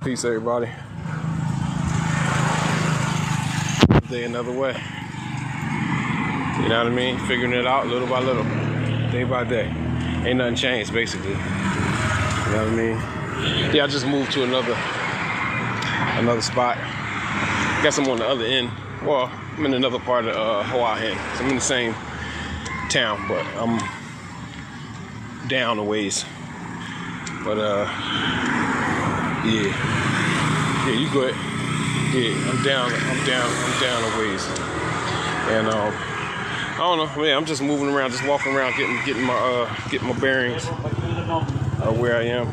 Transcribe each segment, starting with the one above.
Peace, everybody. Day another way. You know what I mean? Figuring it out little by little, day by day. Ain't nothing changed, basically. You know what I mean? Yeah, I just moved to another spot. Guess I'm on the other end. Well, I'm in another part of Hawaii. So I'm in the same town, but I'm down a ways. But yeah, you go ahead. Yeah, I'm down a ways. And I don't know, man, I'm just moving around, just walking around, getting my bearings where I am.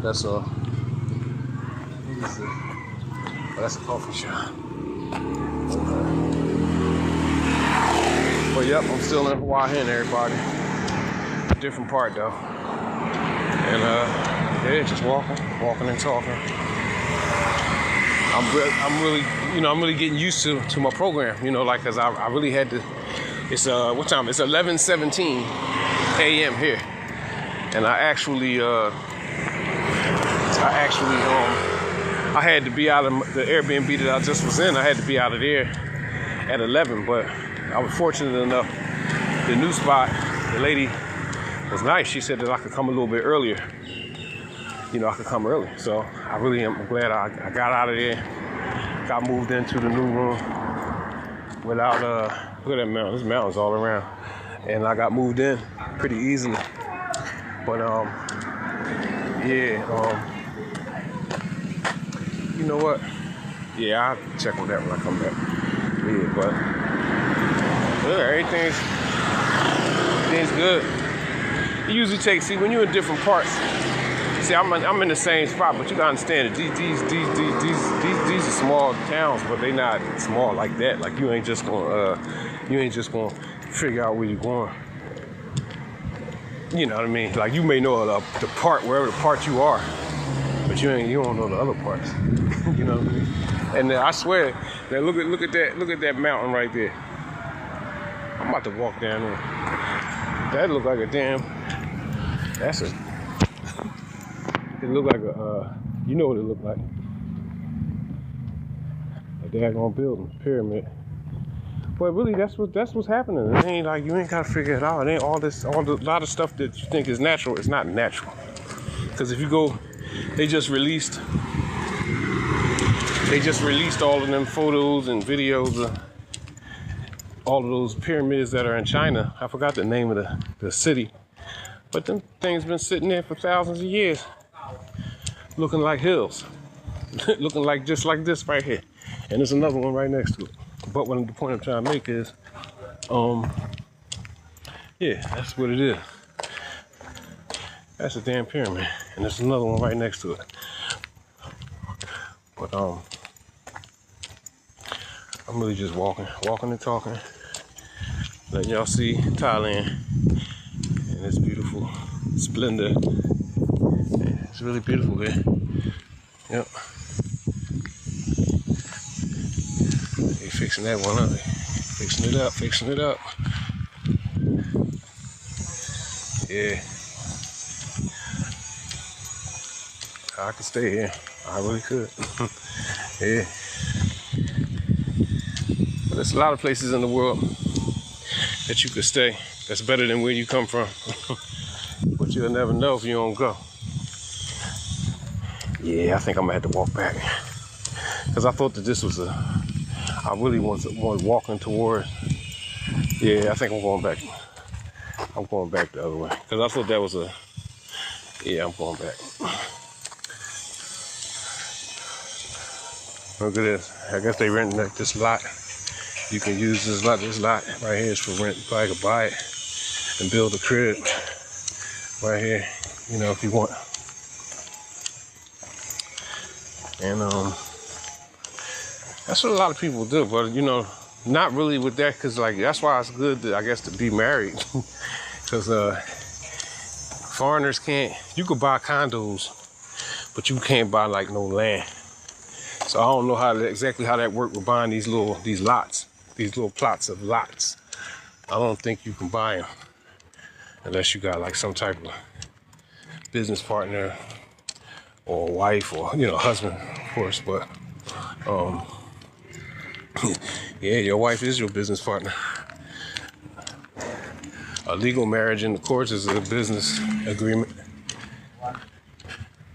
That's what is it? Oh, that's a coffee shop. Okay. But yep, I'm still in Hawaii, everybody. Different part though. And yeah, just walking and talking. I'm really getting used to my program, like, cause I really had to. It's what time? It's 11:17 a.m. here, and I had to be out of the Airbnb that I just was in. I had to be out of there at 11, but I was fortunate enough. The new spot, the lady was nice. She said that I could come a little bit earlier. I could come early. So I really am glad I got out of there, got moved into the new room without, look at that mountain. There's mountains all around. And I got moved in pretty easily. But, yeah, you know what? Yeah, I'll check on that when I come back. Yeah, but everything's good. It usually takes, when you're in different parts, see, I'm in the same spot, but you gotta understand that these are small towns, but they not small like that. Like you ain't just gonna figure out where you're going. You know what I mean? Like you may know the part, wherever the part you are, but you don't know the other parts. You know what I mean? And I swear that look at that mountain right there. I'm about to walk down there. That look like a damn. It looked like you know what it looked like. A daggone building, pyramid. But really, that's what's happening. It ain't like you ain't gotta figure it out. It ain't a lot of stuff that you think is natural. It's not natural. Because if you go, they just released all of them photos and videos of all of those pyramids that are in China. I forgot the name of the city, but them things been sitting there for thousands of years. Looking like hills, looking like just like this right here, and there's another one right next to it. But the point I'm trying to make is, yeah, that's what it is. That's a damn pyramid, and there's another one right next to it. But I'm really just walking and talking, letting y'all see Thailand and its beautiful splendor. It's really beautiful here. Yep. They fixing that one up. Fixing it up. Yeah. I could stay here. I really could. Yeah. But there's a lot of places in the world that you could stay. That's better than where you come from. But you'll never know if you don't go. Yeah, I think I'm gonna have to walk back. Because I thought that this was I really was walking toward. Yeah, I think I'm going back. I'm going back the other way. Because I thought that was yeah, I'm going back. Look at this. I guess they renting this lot. You can use this lot. This lot right here is for rent. You probably could buy it and build a crib right here, if you want. And that's what a lot of people do, but not really with that, because like that's why it's good to, I guess, to be married, because foreigners can't. You could buy condos, but you can't buy like no land. So I don't know exactly how that worked with buying these little plots of lots. I don't think you can buy them unless you got like some type of business partner or wife, or husband, of course. But um, yeah, your wife is your business partner. A legal marriage in the courts is a business agreement.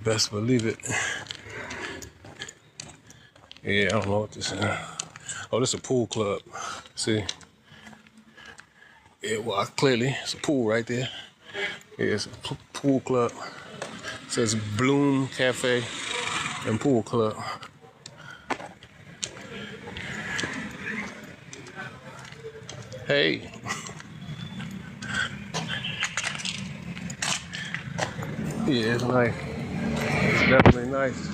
Best believe it. Yeah, I don't know what this is. Oh, this is a pool club. See? Yeah, well, clearly it's a pool right there. Yeah, it's a pool club. It says Bloom Cafe and Pool Club. Hey. Yeah, it's nice. It's definitely nice.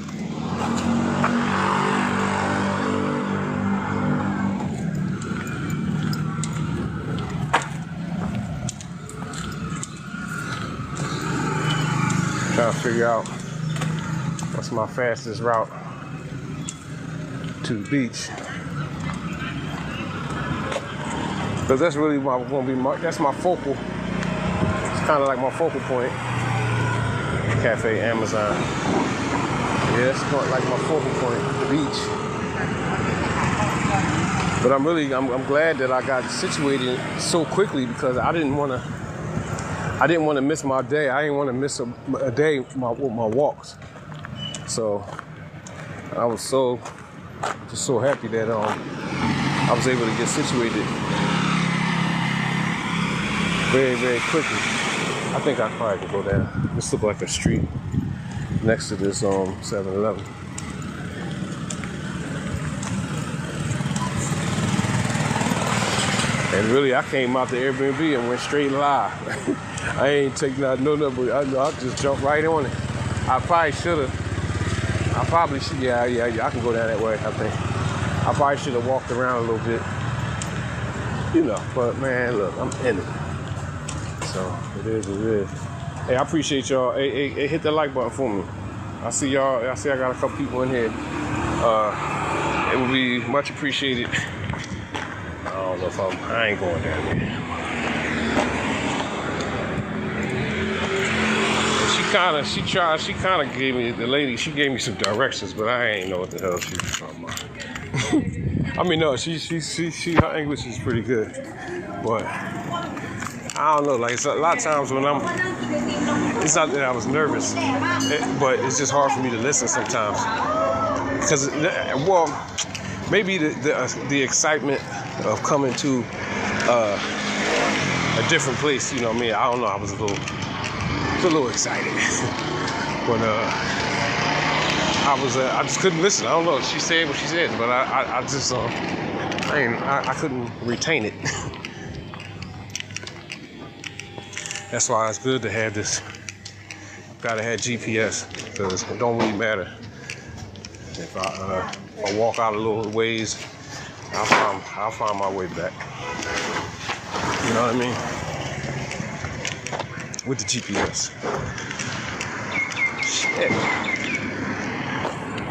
Trying to figure out what's my fastest route to the beach. Because that's really that's my focal. It's kind of like my focal point. Cafe Amazon. Yeah, it's like my focal point, the beach. But I'm glad that I got situated so quickly, because I didn't want to miss my day. I didn't want to miss a day with my walks. So I was just so happy that I was able to get situated very, very quickly. I think I probably could go down. This looks like a street next to this 7-Eleven. And really, I came out the Airbnb and went straight live. I ain't taking out no number. I just jumped right on it. I probably should have. I probably should. Yeah. I can go down that way, I think. I probably should have walked around a little bit. But man, look, I'm in it. So it is what it is. Hey, I appreciate y'all. Hey, hit the like button for me. I see y'all. I got a couple people in here. It would be much appreciated. I don't know if I ain't going down there. She kind of gave me, the lady, she gave me some directions, but I ain't know what the hell she was talking about. I mean, no, her English is pretty good, but I don't know, like, it's a lot of times when it's not that I was nervous, but it's just hard for me to listen sometimes. Because, maybe the excitement of coming to a different place, I mean, I don't know, I was a little excited. But I just couldn't listen. I don't know, she said what she said, but I just I couldn't retain it. That's why it's good to have this. Gotta have GPS, because it don't really matter. If I walk out a little ways, I'll find my way back. You know what I mean? With the GPS. Shit.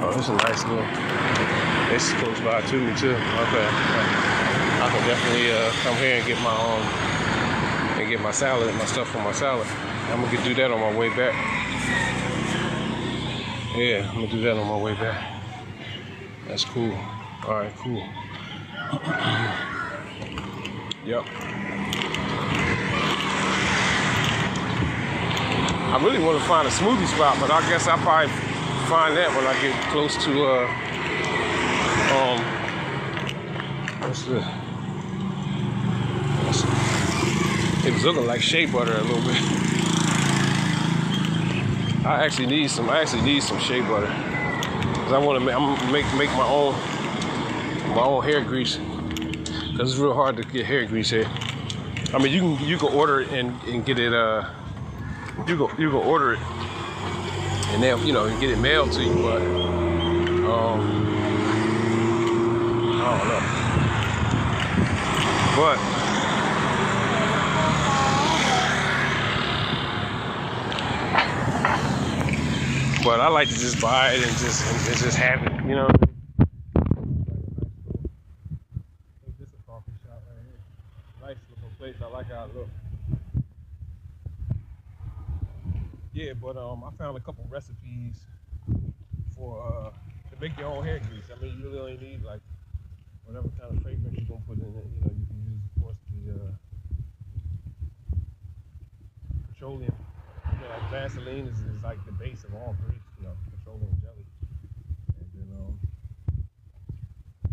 Oh, this is a nice little. This is close by to me too. Okay. I can definitely come here and get my salad and my stuff for my salad. I'm gonna do that on my way back. Yeah, I'm gonna do that on my way back. That's cool. All right, cool. Yep. I really want to find a smoothie spot, but I guess I'll probably find that when I get close to what's this? It was looking like shea butter a little bit. I actually need some shea butter, because I want to make my own hair grease, because it's real hard to get hair grease here. I mean, you can order it and get it. You can order it and then get it mailed to you, but I don't know. But I like to just buy it and just have it, you know. This is a coffee shop right here. Nice little place. I like how it looks. Yeah, but I found a couple recipes make your own hair grease. I mean, you really only need like whatever kind of fragrance you're gonna put in it. You know, you can use, of course, the petroleum. You know, like Vaseline is like the base of all grease. You know, petroleum jelly. And then,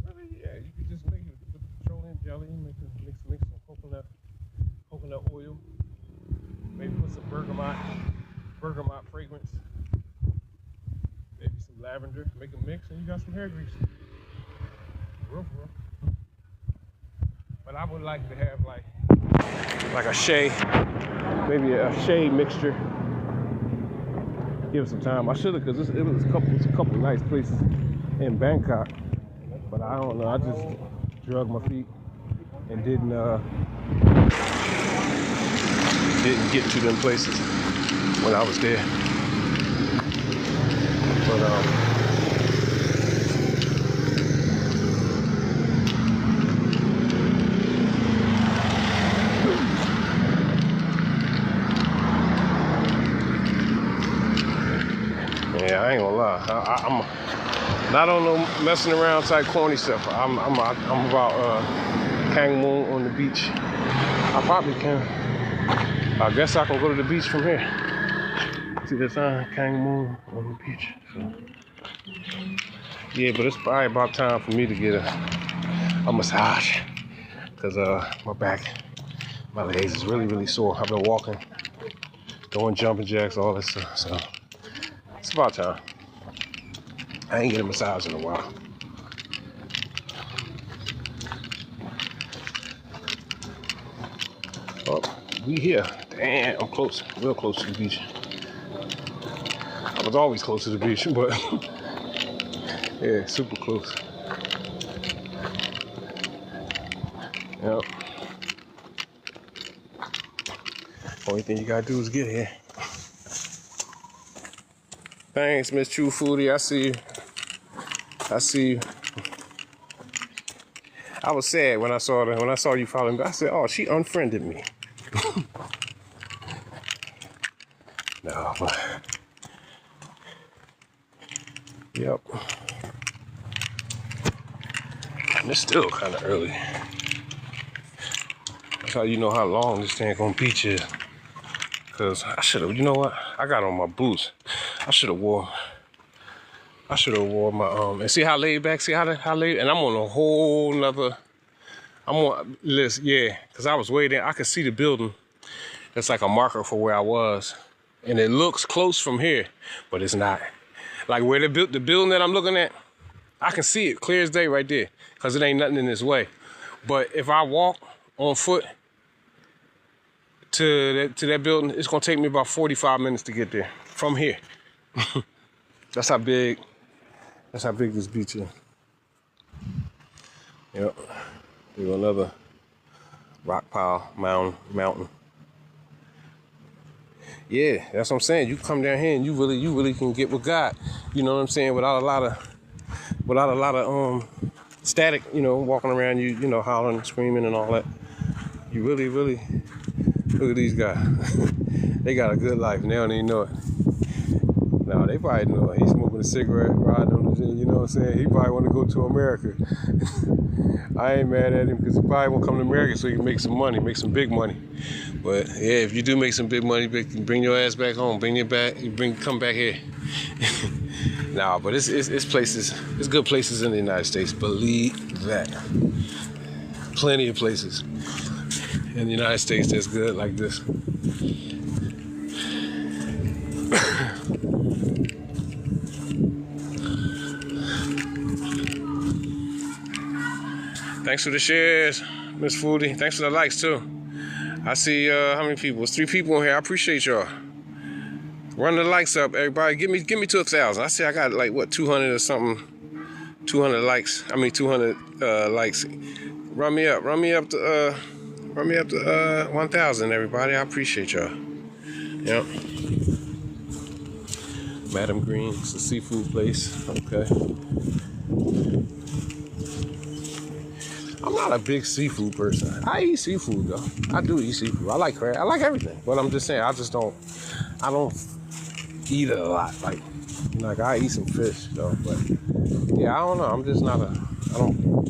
really, yeah, you can just make it with petroleum jelly. Mix some coconut oil. Maybe put some bergamot fragrance. Maybe some lavender. Make a mix, and you got some hair grease. For real. But I would like to have like a shea, maybe a shea mixture. Give it some time. I should have, because it was a couple nice places in Bangkok, but I don't know. I just drug my feet and didn't get to them places when I was there. But yeah, I ain't gonna lie. I'm not on no messing around type corny stuff. I'm about Kangmun on the beach. I probably can. I guess I can go to the beach from here. See the sign, Kangmun on the beach. So, yeah, but it's probably about time for me to get a massage, cause my legs is really sore. I've been walking, doing jumping jacks, all that stuff. So it's about time. I ain't get a massage in a while. Oh, we here. Damn, I'm close, real close to the beach. I was always close to the beach, but yeah, super close. Yep. Only thing you gotta do is get here. Thanks, Miss True Foodie. I see you. I was sad when I saw you following me. I said, "Oh, she unfriended me." No, but yep. And it's still kind of early. That's how you know how long this thing gonna beat you. Cause I should have. You know what? I got on my boots. I should have wore my and see how laid back. See how laid. And I'm on a whole nother. I'm on list. Yeah, cause I was way there. I could see the building. That's like a marker for where I was. And it looks close from here, but it's not. Like where the building that I'm looking at, I can see it clear as day right there, because it ain't nothing in this way. But if I walk on foot to that building, it's gonna take me about 45 minutes to get there from here. That's how big this beach is. Yep. There's another rock pile mountain. Yeah, that's what I'm saying. You come down here and you really can get with God. You know what I'm saying? Without a lot of static, you know, walking around you know, hollering, screaming and all that. You really look at these guys. They got a good life and they don't even know it. No, they probably know it. He's smoking a cigarette, riding on the, you know what I'm saying? He probably want to go to America. I ain't mad at him because he probably won't come to America so he can make some money, make some big money. But yeah, if you do make some big money, bring your ass back home. Come back here. Nah, but it's places, it's good places in the United States. Believe that. Plenty of places in the United States that's good like this. Thanks for the shares, Miss Foodie. Thanks for the likes too. I see how many people? It's 3 people in here. I appreciate y'all. Run the likes up, everybody. Get me to 1,000. I see I got like what, 200 or something. 200 likes. I mean 200 likes. Run me up to 1,000, everybody. I appreciate y'all. Yep. Madam Green, it's a seafood place. Okay. I'm not a big seafood person. I eat seafood though. I do eat seafood. I like crab. I like everything. But I'm just saying, I don't eat it a lot. Like, you Like, I eat some fish though, but yeah, I don't know. I'm just not a. I don't know.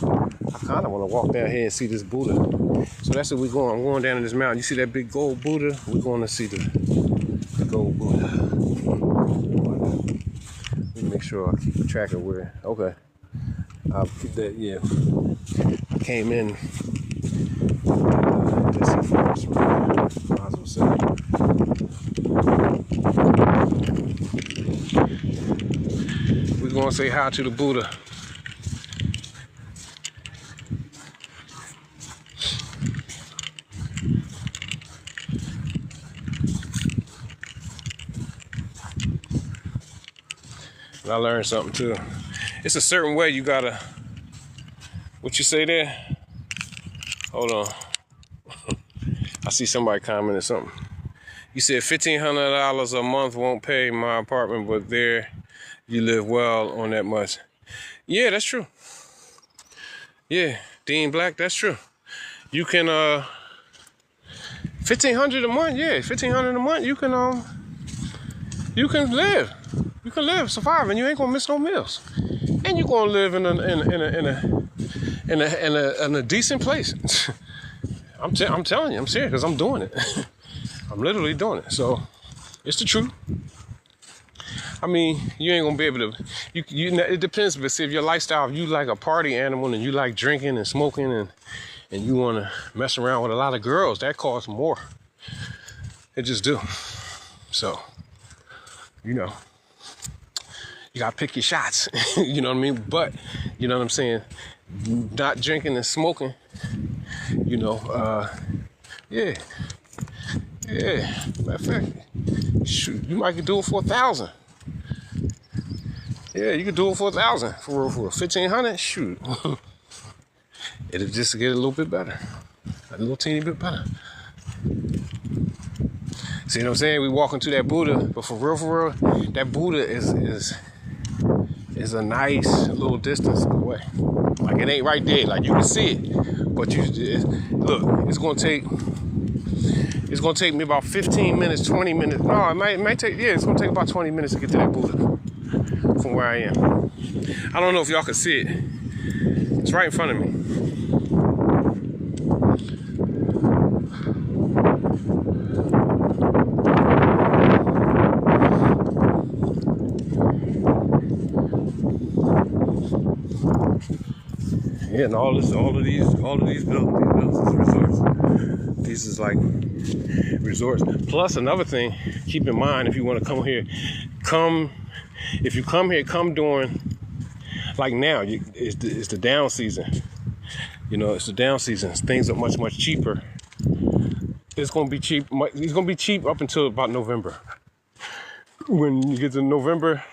I kind of want to walk down here and see this Buddha. So that's where we're going. I'm going down in this mountain. You see that big gold Buddha? We're going to see the gold Buddha. Let me make sure I keep track of where. Okay. I'll keep that. Yeah. I came in. Desi Forest. Might as well say. We're going to say hi to the Buddha. And I learned something too. It's a certain way you gotta. What you say there? Hold on. I see somebody commenting something. You said $1,500 a month won't pay my apartment, but there you live well on that much. Yeah, that's true. Yeah, Dean Black, that's true. You can $1,500 a month. Yeah, $1,500 a month. You can live. You can live, survive, and you ain't gonna miss no meals. And you're gonna live in a decent place. I'm telling you, I'm serious, because I'm doing it. I'm literally doing it. So it's the truth. I mean, you ain't gonna be able to. It depends. But see, if your lifestyle, if you like a party animal and you like drinking and smoking and you want to mess around with a lot of girls, that costs more. It just do. So, you know, you gotta pick your shots. You know what I mean? But you know what I'm saying. Not drinking and smoking. You know, yeah. Matter of fact, shoot, you might could do it for 1,000. Yeah, you could do it for 1,000 for 1,500. Shoot, it'll just get a little bit better, a little teeny bit better. See what I'm saying? We walking to that Buddha, but for real, that Buddha is a nice little distance away. Like it ain't right there. Like you can see it, but look, it's gonna take me about 15 minutes, 20 minutes. No, it might take. Yeah, it's gonna take about 20 minutes to get to that Buddha from where I am. I don't know if y'all can see it. It's right in front of me. Yeah, and all of these buildings is resorts. These is like resorts. Plus another thing, keep in mind if you want to come here, if you come here, come during like now. It's the down season. You know, it's the down season. Things are much cheaper. It's gonna be cheap. It's gonna be cheap up until about November. When you get to November,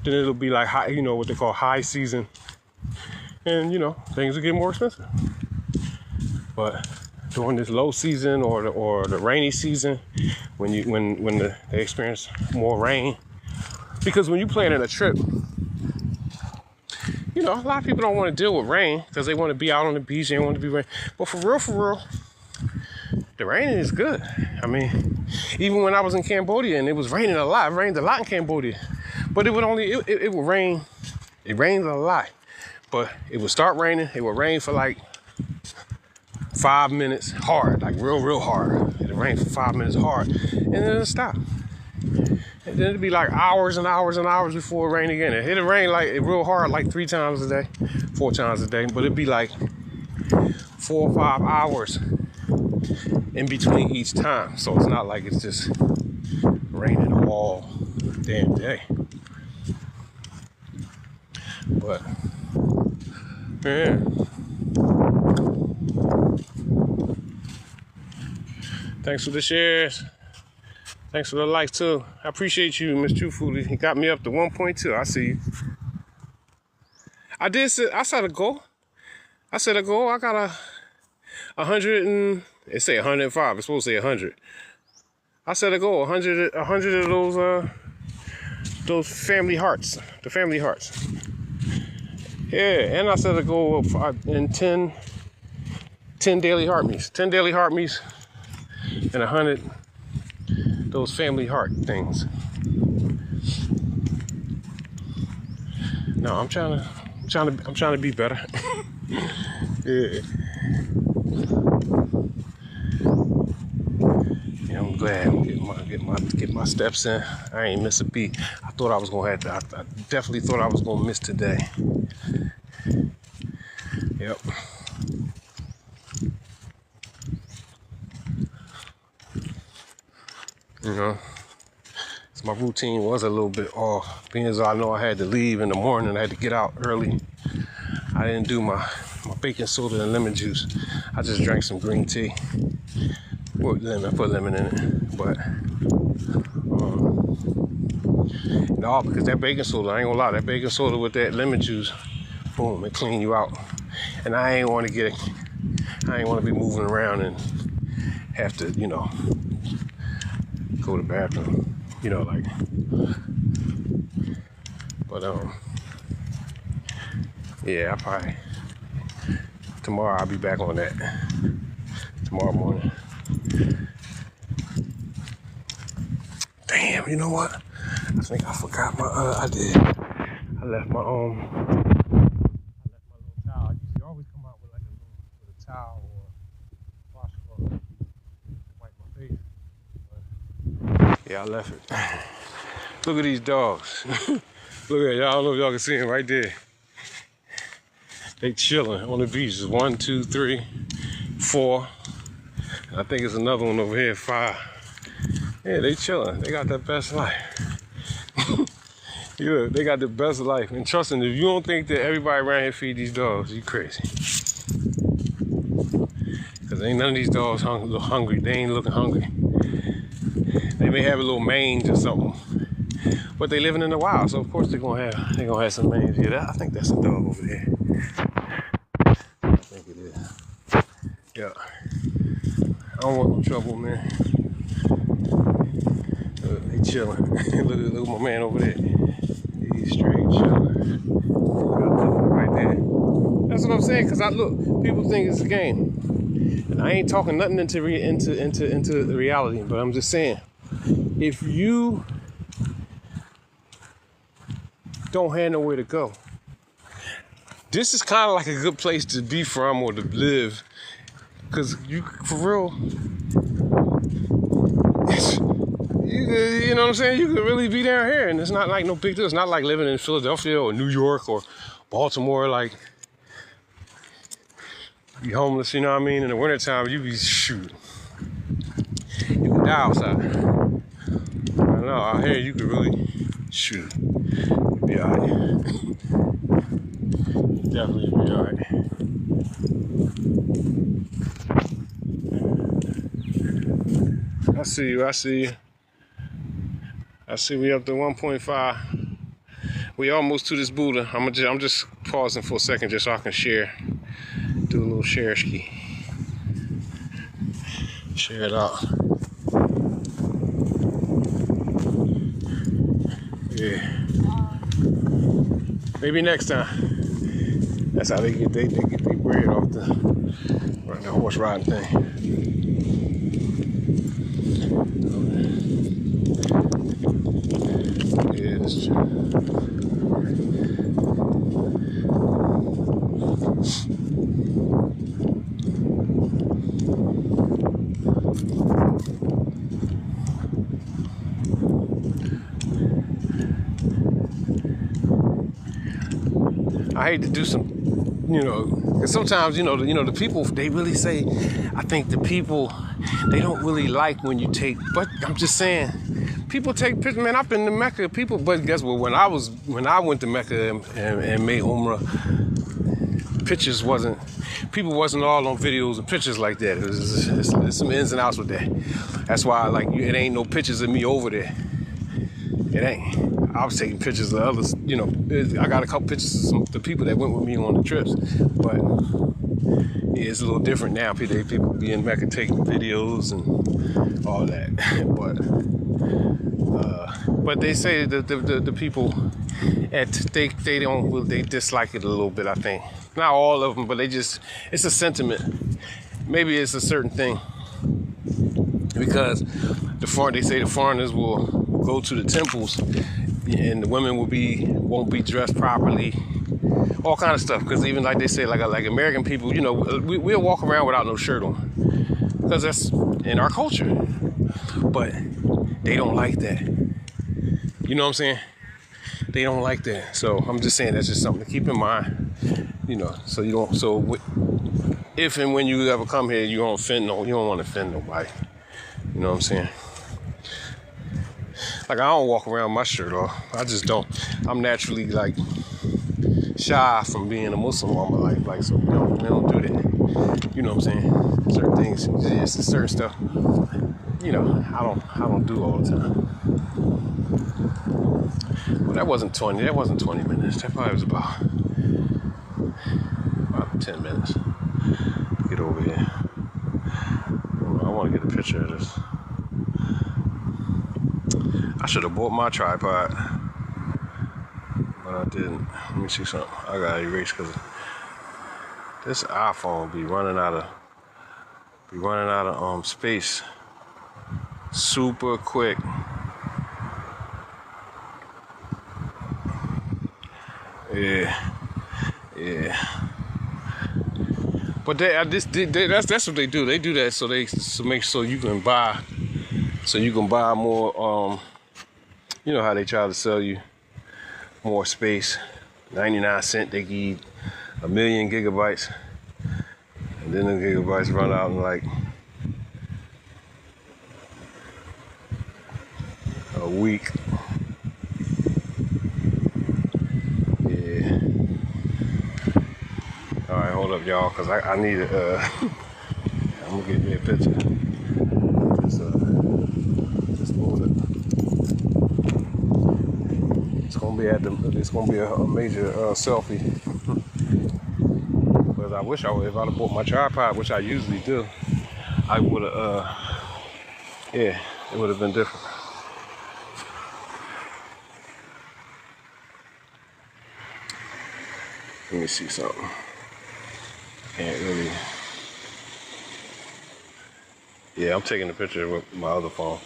then it'll be like high. You know what they call high season. And you know things will get more expensive. But during this low season or the rainy season, when they experience more rain, because when you planning a trip, you know a lot of people don't want to deal with rain because they want to be out on the beach. They want to be rain. But for real, the rain is good. I mean, even when I was in Cambodia and it was raining a lot, it rained a lot in Cambodia, but it would rain. It rains a lot. But it would start raining. It would rain for like 5 minutes hard, like real hard. It'd rain for 5 minutes hard, and then it'd stop. And then it'd be like hours and hours and hours before it rained again. It'd rain like real hard, like 4 times a day, but it'd be like 4 or 5 hours in between each time. So it's not like it's just raining all damn day. But yeah. Thanks for the shares. Thanks for the likes too. I appreciate you, Miss Truthfully. He got me up to 1.2. I see you. I set a goal. I got 100 and it say 105. It's supposed to say 100. I set a goal. 100 of those family hearts. The family hearts. Yeah, and I set a goal of 10 daily heart meets. 10 daily heart meets and 100 those family heart things. No, I'm trying to be better. Yeah. Yeah, I'm glad I'm get my steps in. I ain't miss a beat. I thought I was gonna have to. I definitely thought I was gonna miss today. Yep. You know, so my routine was a little bit off. Being as I know I had to leave in the morning, I had to get out early. I didn't do my baking soda and lemon juice. I just drank some green tea. Put lemon in it. But no, because that baking soda, I ain't gonna lie, that baking soda with that lemon juice, boom, it clean you out. And I ain't want to be moving around and have to, you know, go to the bathroom, you know, like. But yeah, tomorrow I'll be back on that. Tomorrow morning. Damn, you know what? I think I forgot my I left my little towel. I usually always come out with like a towel or washcloth to wipe my face. But yeah, I left it. Look at these dogs. Look at y'all. I don't know if y'all can see them right there. They chilling on the beach. There's 1, 2, 3, 4. And I think it's another one over here, 5. Yeah, they chilling. They got the best life. Yeah, they got the best life. And trust me, if you don't think that everybody around here feed these dogs, you crazy. Because ain't none of these dogs hungry. They ain't looking hungry. They may have a little mange or something, but they living in the wild, so of course they're gonna have some mange. Yeah, I think that's a dog over there. I think it is. Yeah. I don't want no trouble, man. They chilling. look at my man over there. He's straight chilling. Right there. That's what I'm saying. Cause people think it's a game, and I ain't talking nothing into the reality. But I'm just saying, if you don't have nowhere to go, this is kind of like a good place to be from or to live. Cause you, for real, you know what I'm saying? You could really be down here, and it's not like no big deal. It's not like living in Philadelphia or New York or Baltimore. Like, be homeless, you know what I mean? In the wintertime, you be shoot. You can die outside. I know, out here you could really shoot. You'd be alright. Definitely be alright. I see you. I see we up to 1.5. We almost to this Buddha. I'm just pausing for a second just so I can share. Do a little share ski. Share it out. Yeah. Maybe next time. That's how they get their bread off the horse riding thing. Yeah, that's true. I hate to do some, because sometimes, the people, they really say, I think the people, they don't really like when you take, but I'm just saying, people take pictures, man, I've been to Mecca, but guess what, when I went to Mecca and made Umrah, people wasn't all on videos and pictures like that. There's some ins and outs with that. That's why, it ain't no pictures of me over there. It ain't. I was taking pictures of others, I got a couple pictures of the people that went with me on the trips, but yeah, it's a little different now. People be in Mecca taking videos and all that, but they say that the people they dislike it a little bit. I think not all of them, but it's a sentiment. Maybe it's a certain thing because they say the foreigners will go to the temples, and the women won't be dressed properly, all kind of stuff. Because even like they say, like American people, you know, we'll walk around without no shirt on, because that's in our culture. But they don't like that. You know what I'm saying? They don't like that. So I'm just saying that's just something to keep in mind. You know, so you don't. So if and when you ever come here, you don't want to offend nobody. You know what I'm saying? Like, I don't walk around with my shirt off. I just don't. I'm naturally like shy from being a Muslim all my life. Like, so we don't do that. You know what I'm saying? Certain things, just certain stuff. You know, I don't do all the time. Well, that wasn't 20 minutes. That probably was about 10 minutes to get over here. I want to get a picture of this. I should have bought my tripod, but I didn't. Let me see something. I gotta erase because this iPhone be running out of space super quick. Yeah. But that's what they do. They do that so make so you can buy more. You know how they try to sell you more space. 99 cents, they give you 1 million gigabytes, and then the gigabytes run out in like a week. Yeah. All right, hold up, y'all, because I need to. I'm gonna get me a picture. Just hold it. It's gonna be a major selfie. Because I wish if I'd have bought my tripod, which I usually do, I would have. It would have been different. Let me see something. Can't really. Yeah, I'm taking a picture with my other phone.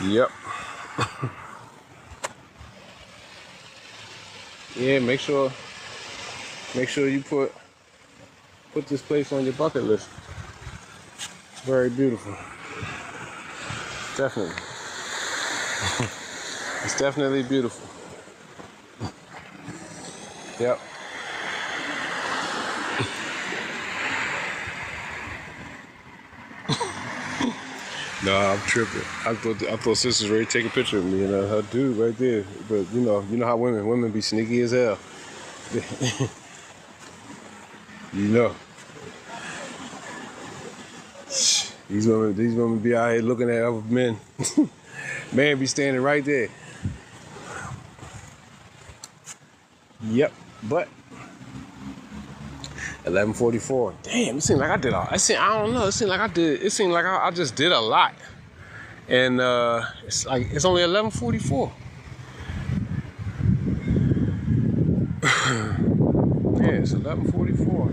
Yep. Yeah, make sure you put this place on your bucket list. It's very beautiful. Definitely. It's definitely beautiful. Yep. No, I'm tripping. I thought Sis was ready to take a picture of me and her dude right there. But you know how women be sneaky as hell. You know. These women be out here looking at other men. Man be standing right there. Yep, but 11:44. Damn, it seemed like I did all. I don't know. It seemed like I just did a lot, and it's only 11:44. Yeah, it's 11:44.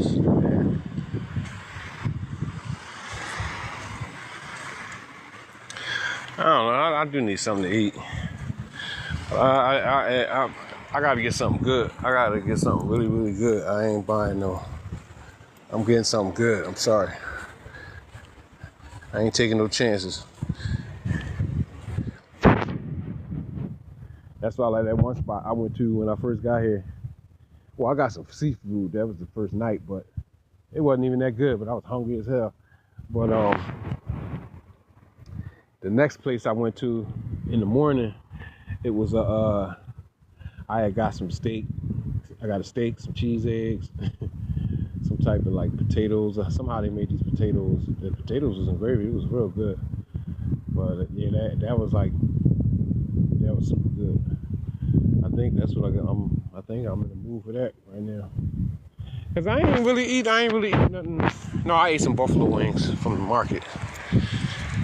I don't know. I do need something to eat. I gotta get something good. I gotta get something really, really good. I ain't buying no. I'm getting something good. I'm sorry. I ain't taking no chances. That's why I like that one spot I went to when I first got here. Well, I got some seafood. That was the first night, but it wasn't even that good. But I was hungry as hell. But the next place I went to in the morning, it was I had got some steak. I got a steak, some cheese, eggs, some type of like potatoes. Somehow they made these potatoes. The potatoes was in gravy. It was real good. But yeah, that was super good. I think that's what I think I'm in the mood for that right now. Cause I ain't really eat nothing. No, I ate some buffalo wings from the market.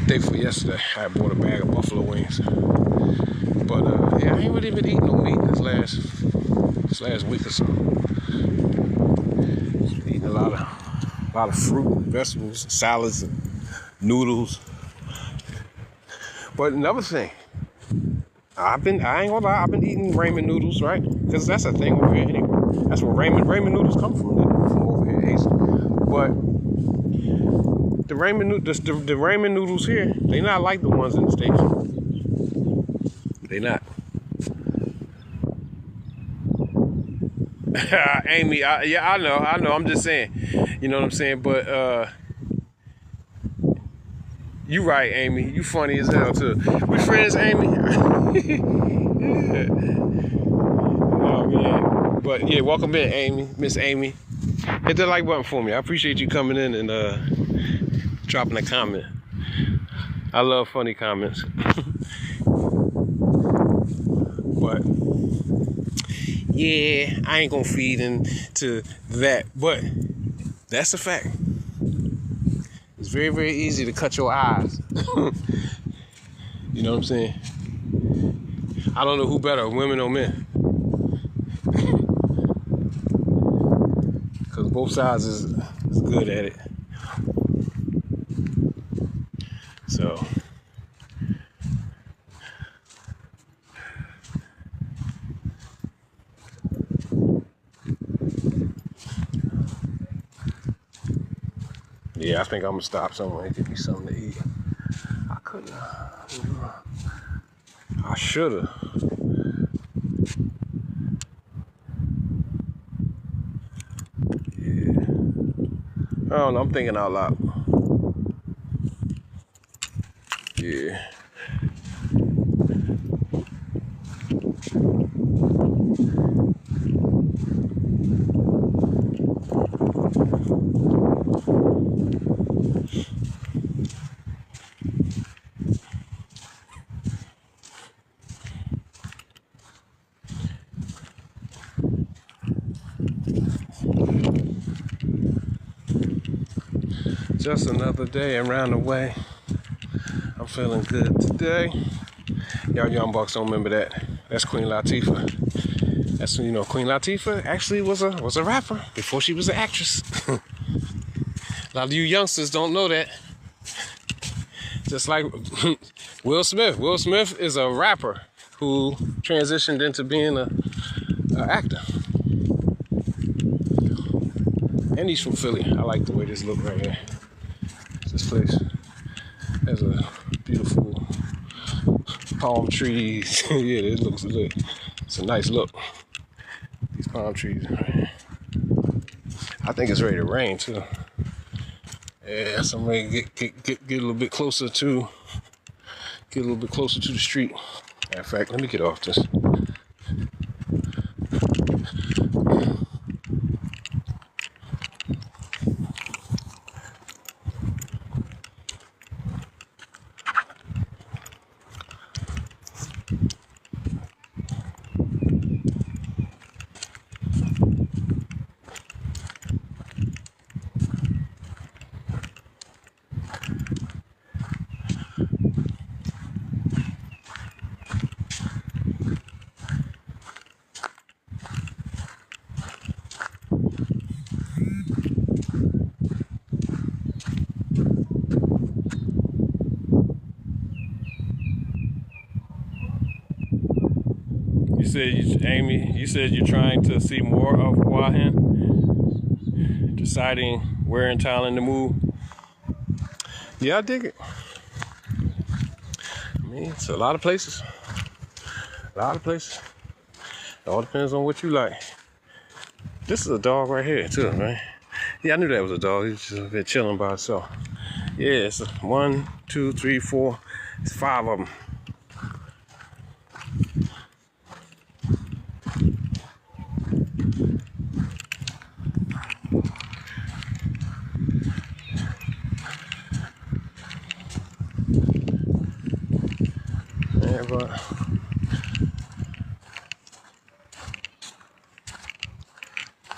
Day before yesterday, I bought a bag of buffalo wings. But yeah, I ain't really been eating no meat this last this last week or so. Eating a lot of fruit, vegetables, salads, and noodles. But another thing, I ain't gonna lie, I've been eating ramen noodles, right? Because that's a thing over here anyway. That's where ramen noodles come from over here in Asia. But the ramen noodles here, they not like the ones in the States. They not. Amy, I know. I'm just saying. You know what I'm saying? But you right, Amy. You funny as hell too. We friends, Amy. Yeah. Oh man. But yeah, welcome in, Amy, Miss Amy. Hit the like button for me. I appreciate you coming in and dropping a comment. I love funny comments. But yeah, I ain't gonna feed into that. But that's a fact. It's very, very easy to cut your eyes. You know what I'm saying? I don't know who better, women or men. Because both sides is good at it. So yeah, I think I'm gonna stop somewhere and get me something to eat. I couldn't. I should've. Yeah. I don't know. I'm thinking out loud. Yeah. Just another day around the way. I'm feeling good today. Y'all young bucks don't remember that. That's Queen Latifah. That's, you know, Queen Latifah actually was a rapper before she was an actress. A lot of you youngsters don't know that. Just like Will Smith. Will Smith is a rapper who transitioned into being an actor. And he's from Philly. I like the way this look right here. This place has a beautiful palm trees. Yeah, it looks good. It's a nice look. These palm trees. I think it's ready to rain too. Yeah, somebody get a little bit closer to the street. Matter of fact, let me get off this. Amy, you said you're trying to see more of Wuhan, deciding where in Thailand to move. Yeah, I dig it. I mean, it's a lot of places. A lot of places. It all depends on what you like. This is a dog right here, too, right? Yeah, I knew that was a dog. He's just a bit chilling by himself. Yeah, it's 1, 2, 3, 4. It's 5 of them. Yeah, but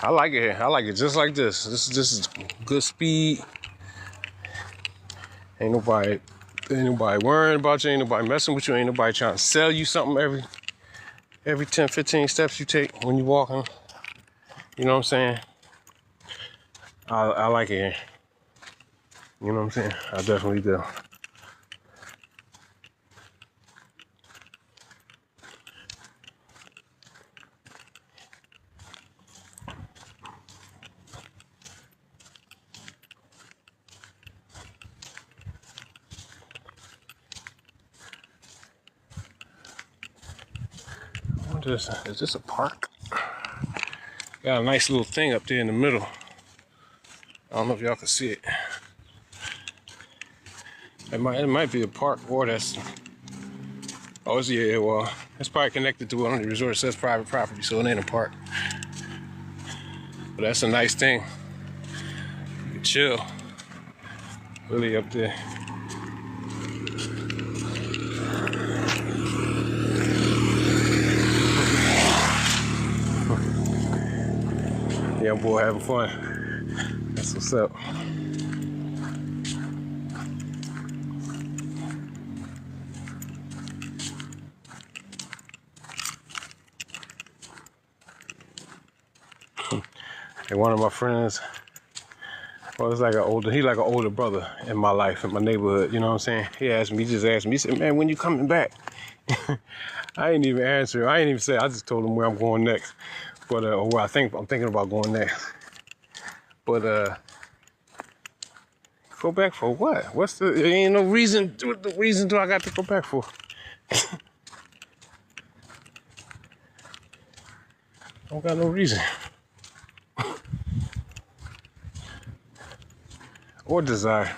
I like it here. I like it just like this. This is good speed. Ain't nobody worrying about you. Ain't nobody messing with you. Ain't nobody trying to sell you something Every 10, 15 steps you take when you're walking, you know what I'm saying? I like it here. You know what I'm saying? I definitely do. Is this a park? Got a nice little thing up there in the middle. I don't know if y'all can see it. It might be a park or that's. Oh, it's, yeah, well, it's probably connected to one of the resorts. That's private property, so it ain't a park. But that's a nice thing. You can chill. Really up there. Young boy having fun. That's what's up. And one of my friends, well, it's like he like an older brother in my life, in my neighborhood, you know what I'm saying? He just asked me, he said, man, when you coming back? I ain't even answer. I ain't even say, I just told him where I'm going next. But, or where I'm thinking about going next. But, go back for what? There ain't no reason, what the reason do I got to go back for? Don't got no reason. Or desire.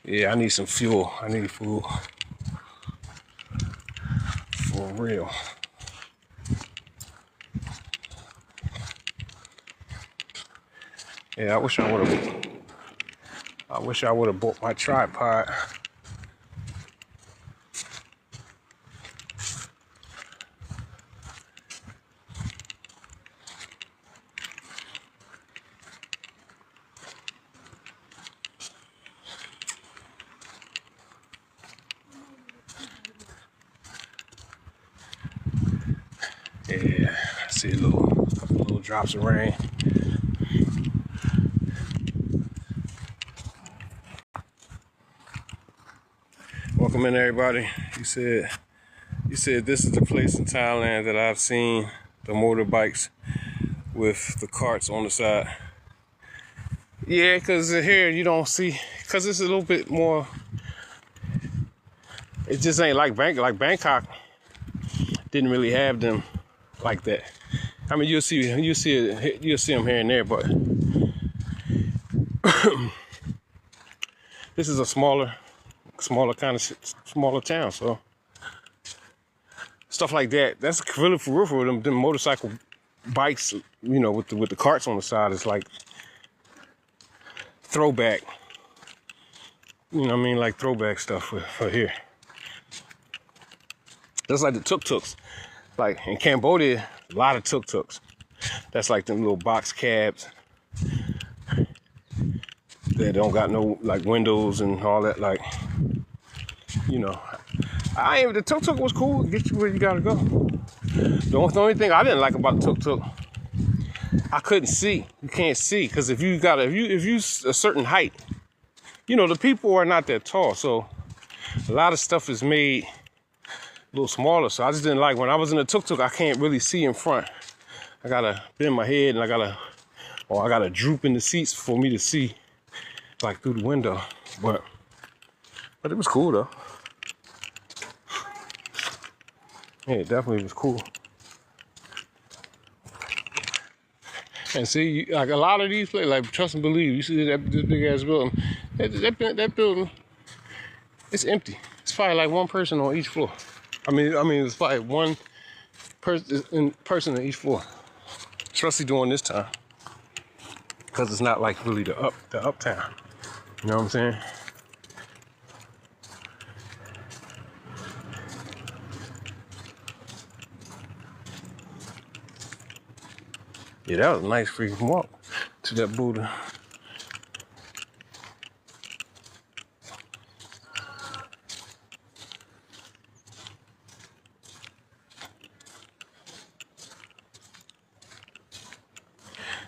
Yeah, I need some fuel. I need food. For real. Yeah, I wish I would have bought my tripod. Yeah, I see a couple little drops of rain. Welcome in, everybody. You said this is the place in Thailand that I've seen the motorbikes with the carts on the side. Yeah, because here you don't see, because it's a little bit more, it just ain't like Bangkok didn't really have them like that. I mean, you'll see them here and there, but this is a smaller town, so stuff like that. That's really for real. Them motorcycle bikes, you know, with the carts on the side is like throwback. You know what I mean? Like throwback stuff for here. Just like the tuk-tuks. Like in Cambodia, a lot of tuk-tuks. That's like them little box cabs that don't got no like windows and all that. Like, you know, the tuk-tuk was cool. Get you where you gotta go. The only thing I didn't like about the tuk-tuk, I couldn't see. You can't see because if you a certain height, you know, the people are not that tall, so a lot of stuff is made a little smaller. So I just didn't like when I was in the tuk-tuk. I can't really see in front. I gotta bend my head and I gotta droop in the seats for me to see like through the window. But it was cool though. Yeah, it definitely was cool. And see, like a lot of these places, like Trust and Believe, you see this big ass building. That building, it's empty. It's probably like one person on each floor. I mean, it's probably one person on each floor. Especially during this time, because it's not like really the uptown. You know what I'm saying? Yeah, that was a nice freaking walk to that Buddha.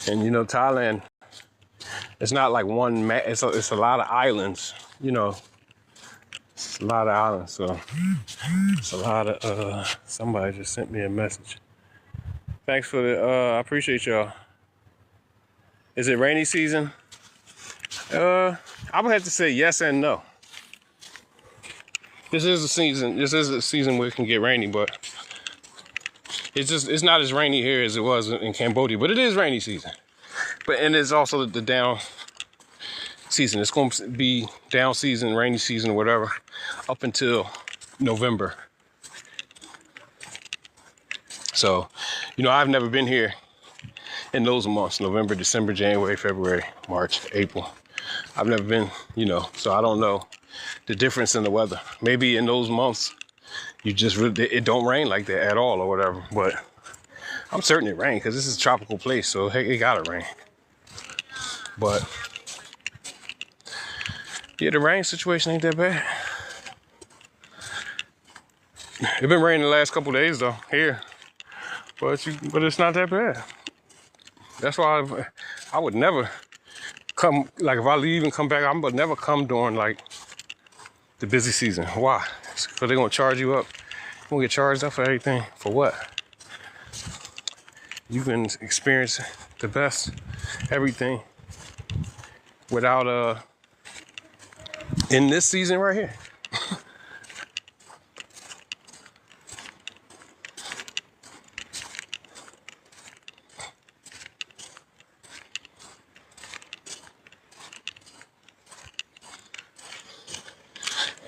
And you know, Thailand, it's not like one, it's a lot of islands, you know. It's a lot of islands, so it's a lot of, somebody just sent me a message. Thanks for the, I appreciate y'all. Is it rainy season? I would have to say yes and no. This is a season where it can get rainy, but it's not as rainy here as it was in Cambodia, but it is rainy season. And it's also the down season. It's going to be down season, rainy season, or whatever, up until November. So, you know, I've never been here in those months: November, December, January, February, March, April. I've never been, you know, so I don't know the difference in the weather. Maybe in those months, it don't rain like that at all or whatever. But I'm certain it rains because this is a tropical place, so hey, it gotta rain. But yeah, the rain situation ain't that bad. It's been raining the last couple of days though here, but it's not that bad. That's why I would never come, like if I leave and come back, I would never come during like the busy season. Why? Because they're gonna charge you up. You're gonna get charged up for everything. For what? You can experience the best everything without in this season right here.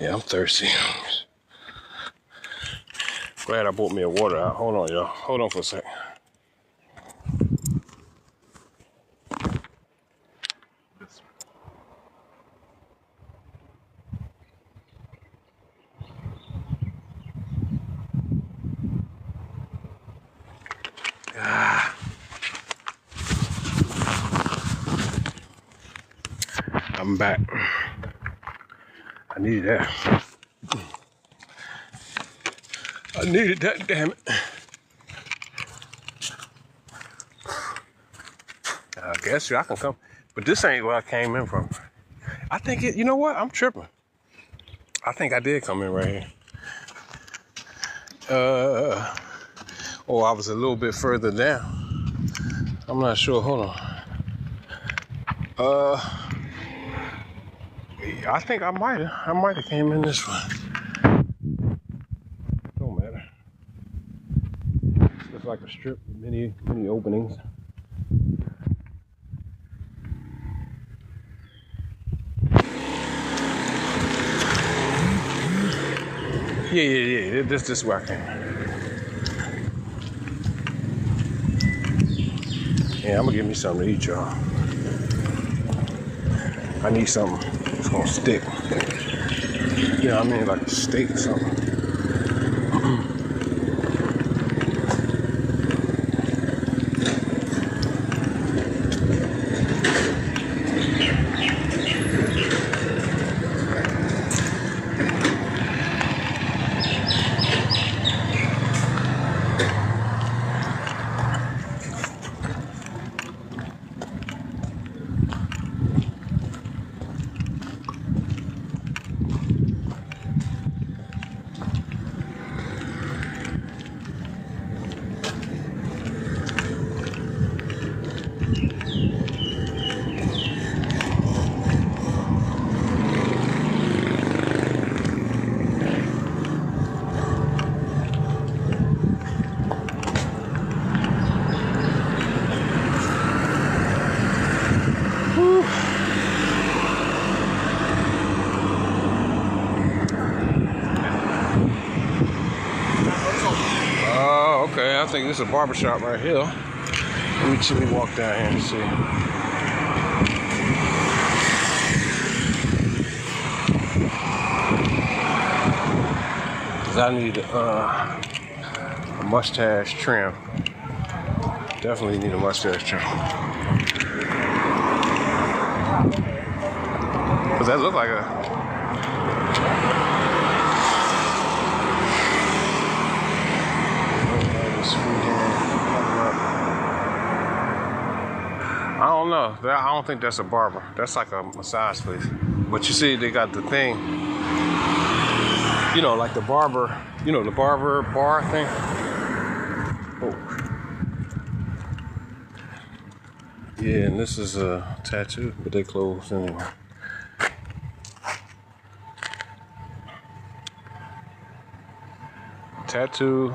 Yeah, I'm thirsty. Glad I bought me a water out. Hold on, y'all. Hold on for a sec. I'm back. I needed that. I needed that, damn it. I guess I can come. But this ain't where I came in from. I think you know what? I'm tripping. I think I did come in right here. Or I was a little bit further down. I'm not sure. Hold on. I think I might have came in this one. Don't matter. It's just like a strip with many openings. Yeah. This is where I came. Yeah, I'm gonna give me something to eat, y'all. I need something that's gonna stick. You know what I mean? Like a steak or something. Okay, I think this is a barbershop right here. Let me walk down here and see. Cause I need a mustache trim. Definitely need a mustache trim. Cause that look like a. I don't know. I don't think that's a barber. That's like a massage place. But you see, they got the thing. You know, like the barber. You know, the barber bar thing. Oh. Yeah, and this is a tattoo, but they closed anyway. Tattoo.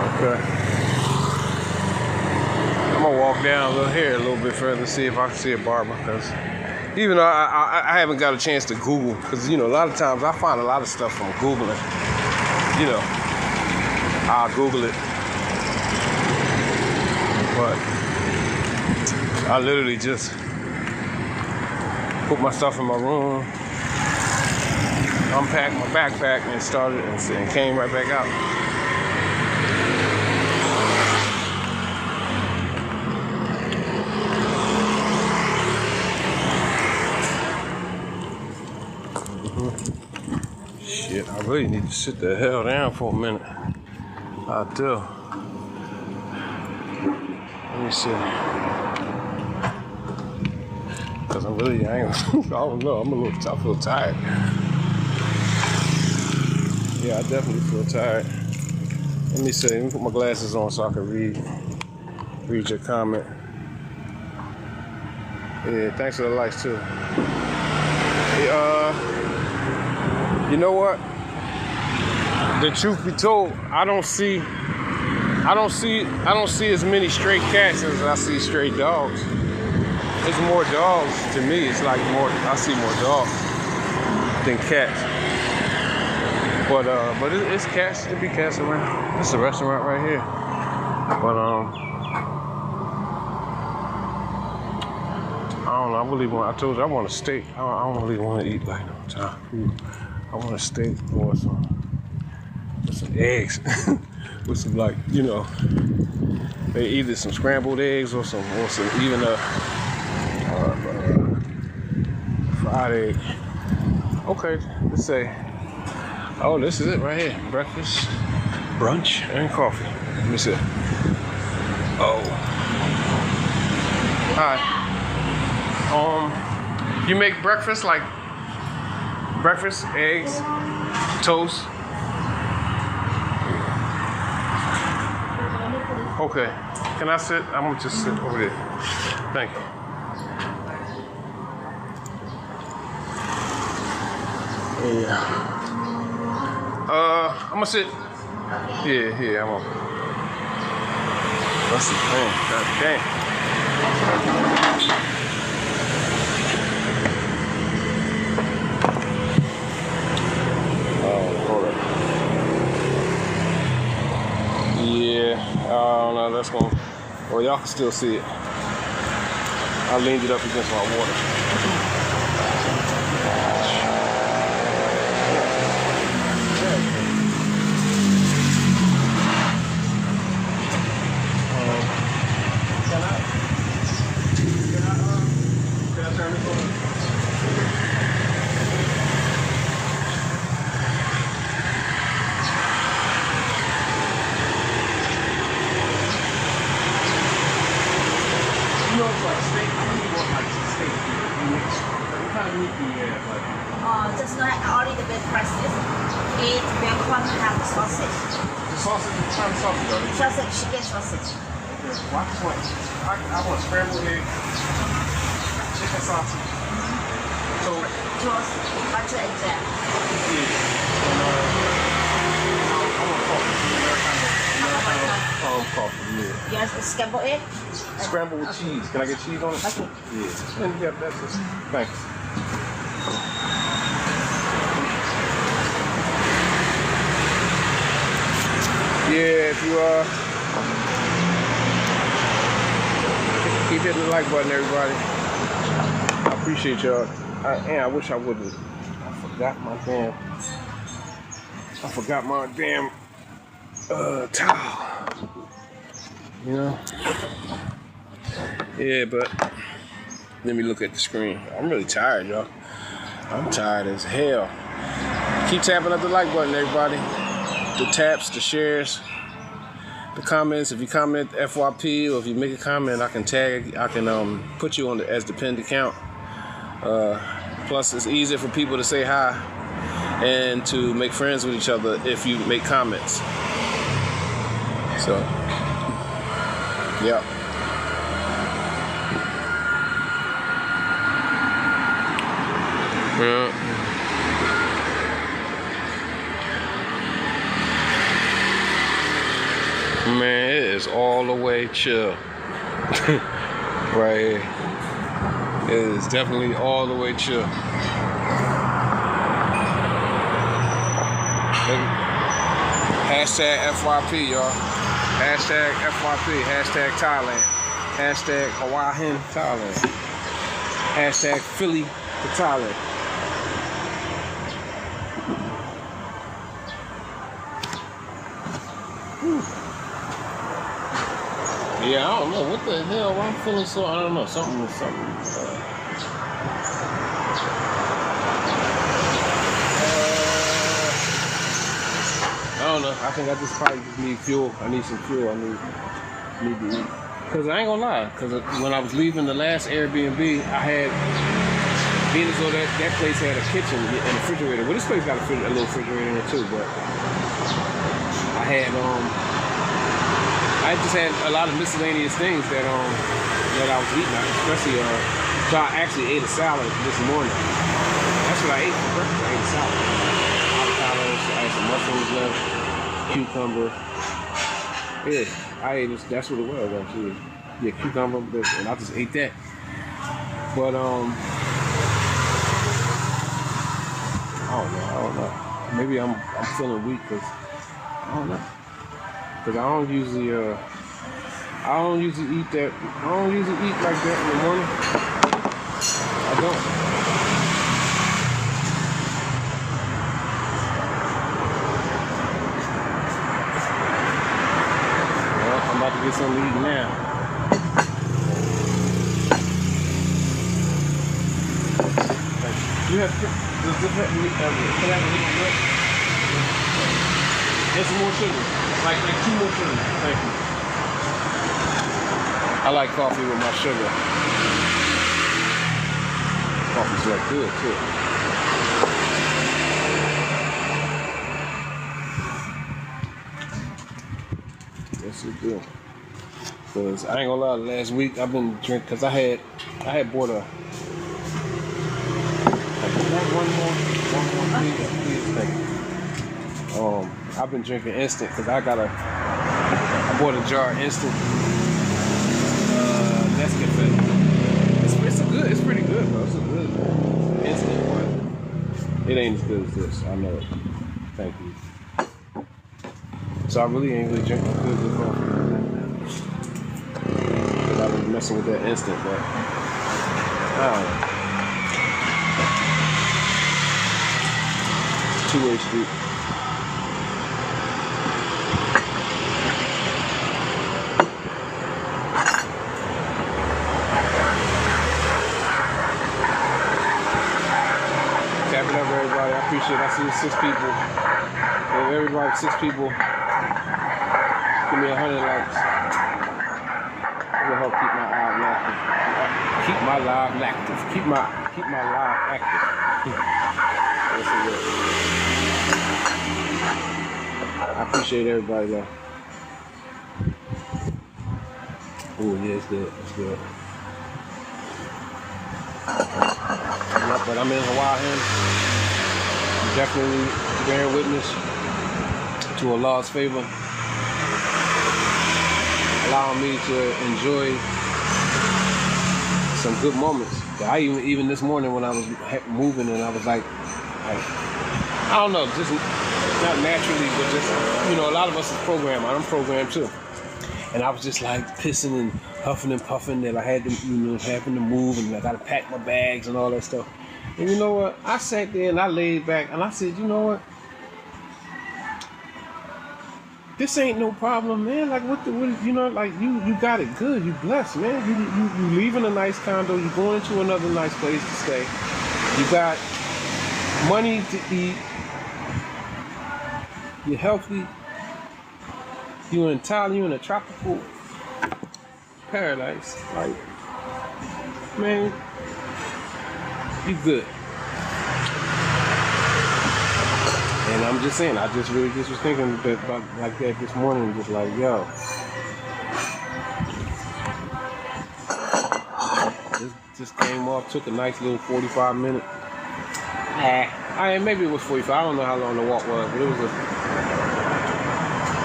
Okay. I'm gonna walk down a little here a little bit further, see if I can see a barber. Cause even though I haven't got a chance to Google, because you know a lot of times I find a lot of stuff from Googling. You know, I'll Google it, but I literally just put my stuff in my room, unpacked my backpack, and started and came right back out. Shit, I really need to sit the hell down for a minute. I do. Let me see. Cause I'm really, I don't know, I feel tired. Yeah, I definitely feel tired. Let me see, let me put my glasses on so I can read your comment. Yeah, thanks for the likes too. Hey, you know what? The truth be told, I don't see as many stray cats as I see stray dogs. It's more dogs to me. It's like I see more dogs than cats. But it's cats. It be cats around. This is a restaurant right here. But I don't know. I really want. I told you I want a steak. I don't really want to eat like no Thai food. I want a steak or some eggs with some, like, you know, either some scrambled eggs or some even a fried egg. Okay, let's say. Oh, this is it right here. Breakfast, brunch, and coffee. Let me see. Oh. Hi. You make breakfast, like breakfast, eggs, toast. Okay. Can I sit? I'm gonna just sit over there. Thank you. Yeah. I'm gonna sit. Yeah, I'm on. Let's see, man. God damn. Hold up. Yeah, I don't know. That's gonna. Well, y'all can still see it. I leaned it up against my water. Just not only the big breakfast. Eat bacon, have sausage. The sausage, what kind of sausage are they? Sausage, chicken sausage. Well, I want scrambled egg, chicken sausage, Toast, butter and jam. Yeah. I want coffee. Americano coffee, yeah. Yes, scrambled egg. Scrambled with cheese. Can I get cheese on it? Okay. Yeah. Yeah, that's it. Thanks. Yeah, if you keep hitting the like button, everybody. I appreciate y'all. I wish I wouldn't. I forgot my damn I forgot my damn towel. You know? Yeah, but let me look at the screen. I'm really tired, y'all. I'm tired as hell. Keep tapping up the like button, everybody. The taps, the shares, the comments. If you comment FYP or if you make a comment, I can put you on as the pinned account. Plus, it's easier for people to say hi and to make friends with each other if you make comments. So, yeah. Man, it is all the way chill. Right here. It is definitely all the way chill. Hashtag FYP, y'all. Hashtag FYP. Hashtag Thailand. Hashtag Hawaiian Thailand. Hashtag Philly to Thailand. Yeah, I don't know what the hell. I'm feeling so. I don't know. Something. I don't know. I think I just probably need fuel. I need some fuel. I need to eat. Cause I ain't gonna lie. Cause when I was leaving the last Airbnb, I had being as though that place had a kitchen and a refrigerator. Well, this place got a little refrigerator in it too, but I just had a lot of miscellaneous things that I was eating, especially so I actually ate a salad this morning. That's what I ate for breakfast. I ate a salad. Avocados, I had some mushrooms left, cucumber. Yeah, I ate this. That's what it was actually. Yeah, cucumber, and I just ate that. But I don't know. Maybe I'm feeling weak because I don't know. Cause I don't usually eat that. I don't usually eat like that in the morning. I don't. Well, I'm about to get something to eat now. You have does this have meat? Can I have meat? And some more sugar. Like 2 more sugar. Thank you. I like coffee with my sugar. Coffee's like good too. Yes, it do. Cause I ain't gonna lie, last week I've been drinking. Cause I had bought a. One more, please. Thank you. I've been drinking instant because I bought a jar of instant Nescafe. It's pretty good, bro. It's a good instant, but it ain't as good as this. I know it. Thank you. So I really ain't really drinking good coffee because I was messing with that instant, but I don't know. 2-way street. Tap it up, everybody. I appreciate it. I see 6 people. If everybody, 6 people, give me 100 likes. It'll help keep my live active. Keep my live active. Keep my live active. I appreciate everybody though. Oh yeah, it's good. It's good. But I'm in Hawaii. I'm definitely bearing witness to Allah's favor, allowing me to enjoy some good moments. I even this morning when I was moving and I was like I don't know, just not naturally, but just, a lot of us is programmed. I'm programmed too. And I was just like pissing and huffing and puffing that I had to, having to move and I got to pack my bags and all that stuff. And you know what? I sat there and I laid back and I said, you know what? this ain't no problem, man. Like what you know, like you got it good. You blessed, man. You leaving a nice condo. You going to another nice place to stay. You got money to eat. You're healthy. You in Thailand. You in a tropical paradise. Like, man, you good. And I'm just saying, I just really just was thinking about like that this morning, just like, yo, just came off, took a nice little 45 minute. Maybe it was 45. I don't know how long the walk was, but it was a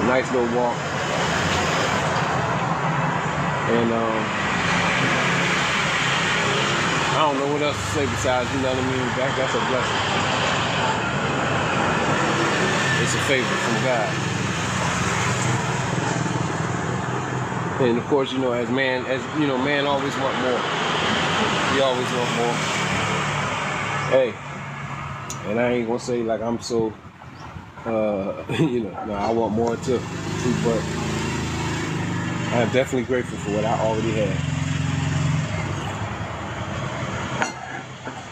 nice little walk. And I don't know what else to say besides, you know what I mean? That's a blessing. It's a favor from God. And of course, you know, man always want more. He always want more. Hey, and I ain't gonna say like I'm so, you know, no, I want more too. But I'm definitely grateful for what I already had.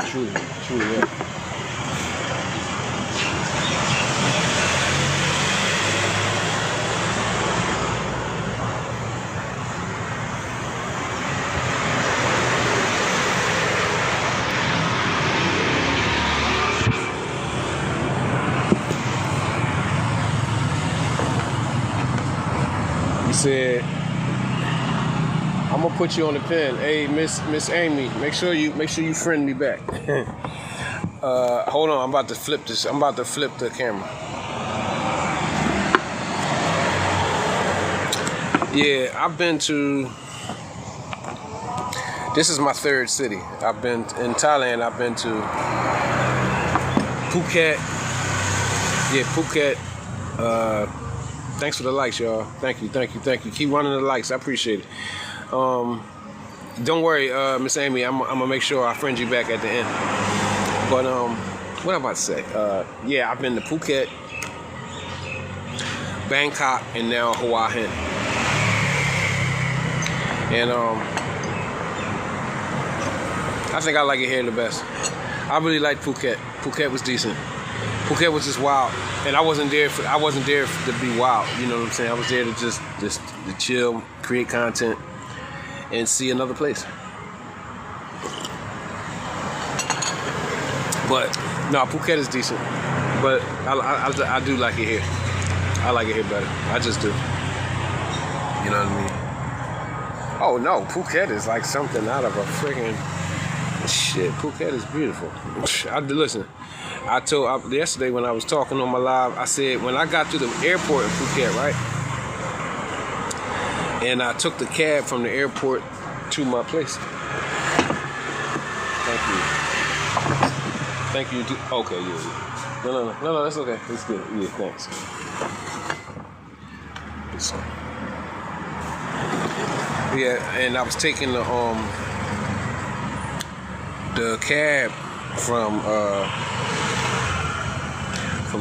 Truly, yeah. Said, I'm gonna put you on the pen. Hey, Miss Amy, make sure you friend me back. Hold on, I'm about to flip this. I'm about to flip the camera. Yeah, I've been to. This is my third city. I've been in Thailand. I've been to Phuket. Yeah, Phuket. Thanks for the likes, y'all. Thank you. Keep running the likes. I appreciate it. Don't worry, Miss Amy. I'm gonna make sure I friend you back at the end. But what am I about to say? Yeah, I've been to Phuket, Bangkok, and now Hua Hin. And I think I like it here the best. I really like Phuket. Phuket was decent. Phuket was just wild, and I wasn't there to be wild. You know what I'm saying? I was there to just to chill, create content, and see another place. But no, Phuket is decent, but I do like it here. I like it here better. I just do. You know what I mean? Oh no, Phuket is like something out of a friggin' shit. Phuket is beautiful. Listen. I told yesterday when I was talking on my live, I said when I got to the airport in Phuket, right? And I took the cab from the airport to my place. Thank you. Okay, yeah. No, that's okay. It's good. Yeah, thanks. Yeah, and I was taking the cab from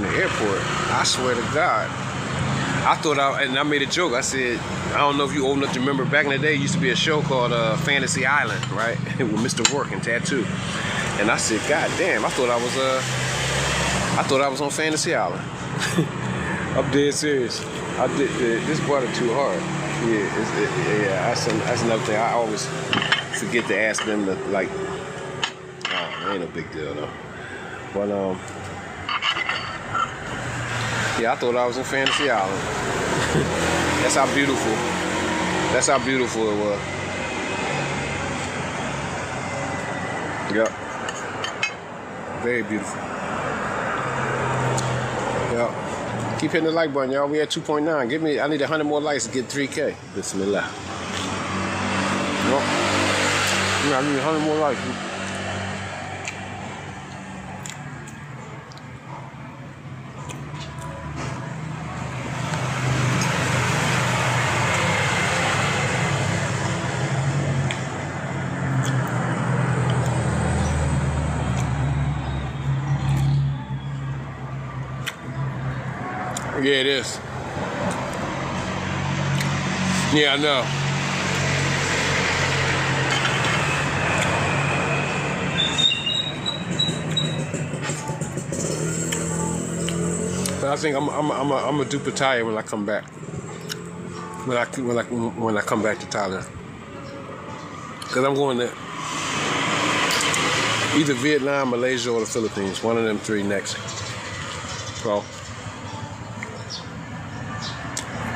the airport. I swear to God, I made a joke. I said, I don't know if you old enough to remember, back in the day, used to be a show called Fantasy Island, right? With Mr. Rourke and Tattoo. And I said, God damn, I thought I was on Fantasy Island. I'm dead serious. This water too hard. Yeah, that's another thing. I always forget to ask them to, like, it ain't a big deal though. But yeah, I thought I was in Fantasy Island. That's how beautiful it was. Yep. Very beautiful. Yep. Keep hitting the like button, y'all. We at 2.9. I need 100 more likes to get 3K. Bismillah. Yep. I need 100 more likes. Yeah, it is. Yeah, I know. But I think I'm gonna do Pattaya when I come back. When I come back to Thailand, because I'm going to either Vietnam, Malaysia, or the Philippines. One of them three next. So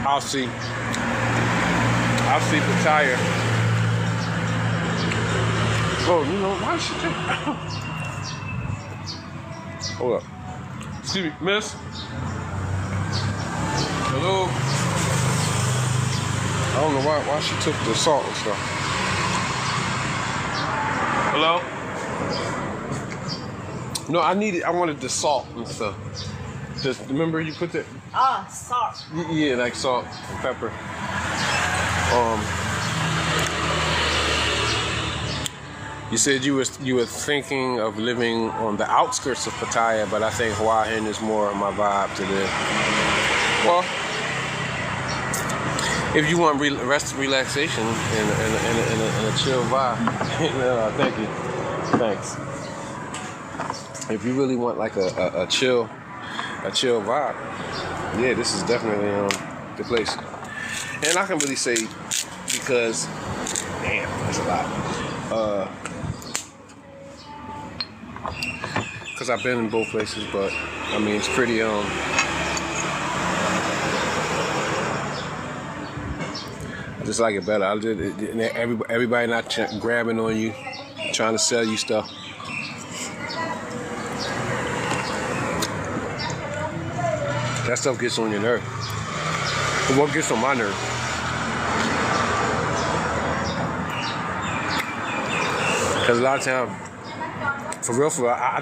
I'll see Pattaya. Oh, you know why should you? Hold up. Excuse me, miss. Hello. I don't know why she took the salt and stuff. Hello? No, I wanted the salt and stuff. Just remember you put that? Oh, salt. Yeah, like salt and pepper. You said you were thinking of living on the outskirts of Pattaya, but I think Hua Hin is more my vibe to live. Well, if you want rest, relaxation, and a chill vibe, thank you, thanks. If you really want like a chill vibe, yeah, this is definitely the place. And I can really say because, damn, that's a lot. Because I've been in both places, but I mean it's pretty I just like it better. Everybody not grabbing on you, trying to sell you stuff. That stuff gets on your nerve. What gets on my nerve? Because a lot of times, for real, I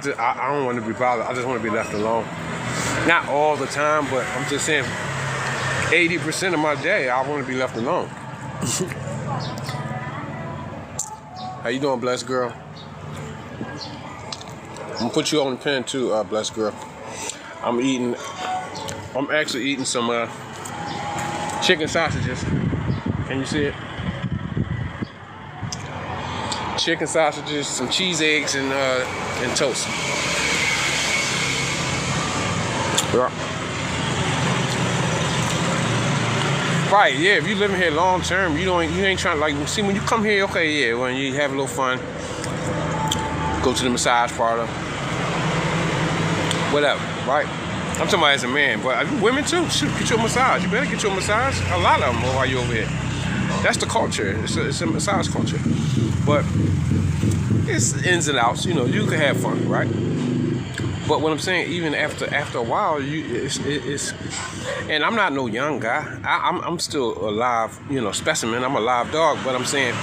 don't want to be bothered. I just want to be left alone. Not all the time, but I'm just saying 80% of my day, I want to be left alone. How you doing, blessed girl? I'm gonna put you on the pen too, blessed girl. I'm actually eating some chicken sausages. Can you see it? Chicken sausages, some cheese eggs, and toast. Yeah. Right, yeah. If you living here long term, you ain't trying to like see when you come here. Okay, yeah, when you have a little fun, go to the massage parlor, whatever. Right. I'm talking about as a man, but women too. Shoot, get you a massage. You better get you a massage. A lot of them while you over here. That's the culture. It's a massage culture, but it's ins and outs. You know, you can have fun, right? But what I'm saying, even after a while, it's and I'm not no young guy. I'm still a live, specimen. I'm a live dog. But I'm saying,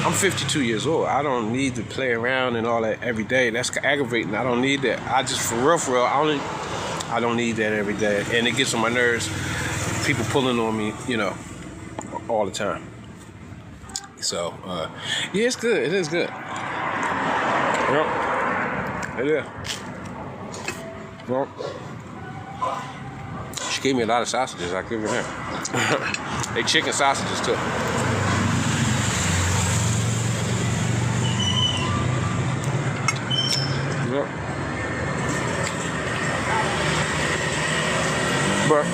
I'm 52 years old. I don't need to play around and all that every day. That's aggravating. I don't need that. I just, for real, I don't need that every day. And it gets on my nerves. People pulling on me, all the time. So, yeah, it's good. It is good. Yep. It is. Well, she gave me a lot of sausages. I give her that. They chicken sausages too. Yep. But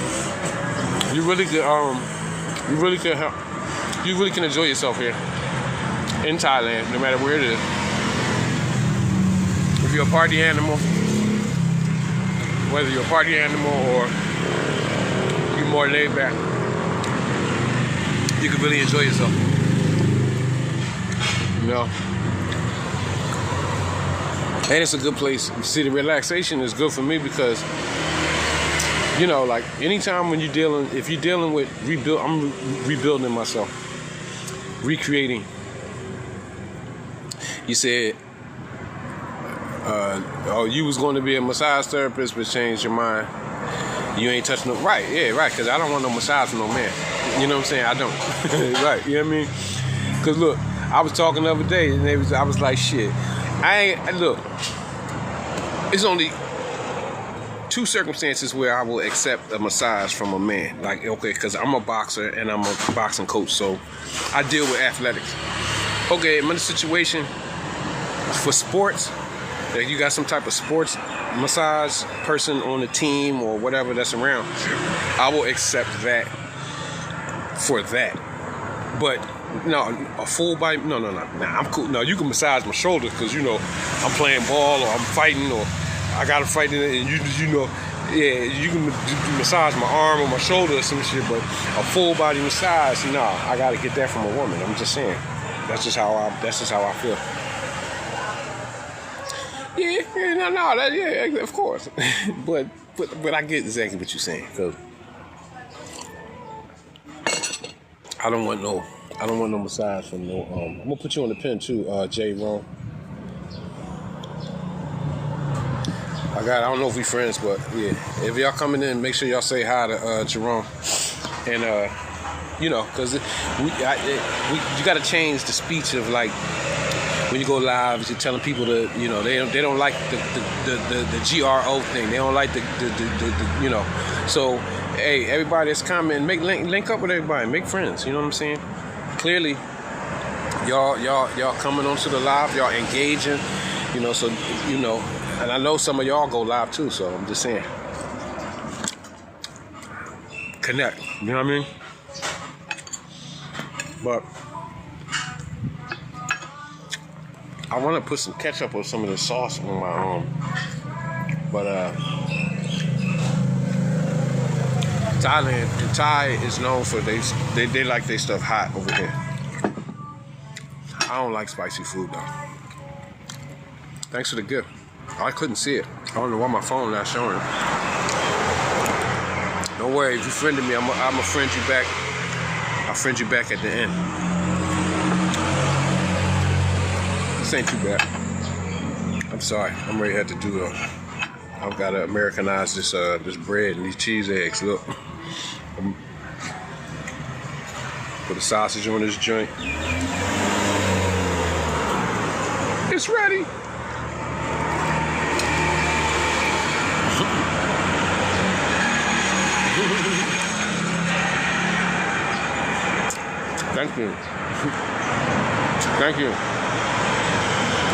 you really can enjoy yourself here in Thailand, no matter where it is. If you're a party animal. Whether you're a party animal or you're more laid back, you can really enjoy yourself. And it's a good place. See, the relaxation is good for me because, like anytime when if you're dealing with I'm rebuilding myself, recreating. You said, you was going to be a massage therapist, but changed your mind. You ain't touching no. Right, yeah, right. Because I don't want no massage from no man. You know what I'm saying? I don't. Right, you know what I mean? Because look, I was talking the other day, and I was like, shit. Look. It's only two circumstances where I will accept a massage from a man. Like, okay, because I'm a boxer and I'm a boxing coach, so I deal with athletics. Okay, I'm in a situation for sports, like you got some type of sports massage person on the team or whatever that's around, I will accept that for that. But no, a full body, no, I'm cool. No, you can massage my shoulders because, you know, I'm playing ball or I'm fighting or I got to fight in it, and you know, yeah, you can massage my arm or my shoulder or some shit, but a full body massage, no, I got to get that from a woman. I'm just saying. That's just how I feel. Yeah, of course. but I get exactly what you're saying. Cause I don't want no massage from no. I'm gonna put you on the pen too, J. Ron. I don't know if we friends, but yeah. If y'all coming in, make sure y'all say hi to Jerome. And you know, cause you gotta change the speech of like when you go live, you're telling people to, you know, they don't like the GRO thing. They don't like the you know. So hey, everybody that's commenting, link up with everybody, make friends. You know what I'm saying? Clearly, y'all coming onto the live, y'all engaging. You know, so you know. And I know some of y'all go live too, so I'm just saying. Connect, you know what I mean? But I want to put some ketchup or some of the sauce on my arm. But Thai is known for they like their stuff hot over here. I don't like spicy food though. Thanks for the gift. I couldn't see it. I don't know why my phone not showing it. Don't worry, if you friended me, I'm gonna friend you back. I'll friend you back at the end. This ain't too bad. I'm sorry. I'm ready to do I've got to Americanize this bread and these cheese eggs. Look. Put a sausage on this joint. It's ready. Thank you. Thank you.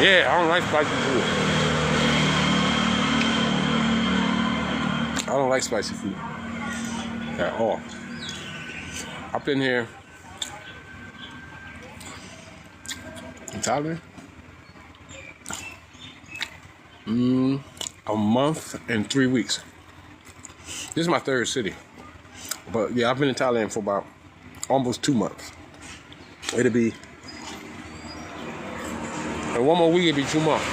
Yeah, I don't like spicy food. I don't like spicy food at all. I've been here in Thailand a month and 3 weeks. This is my third city. But yeah, I've been in Thailand for about almost 2 months. It'll be, in one more week, it'll be 2 months.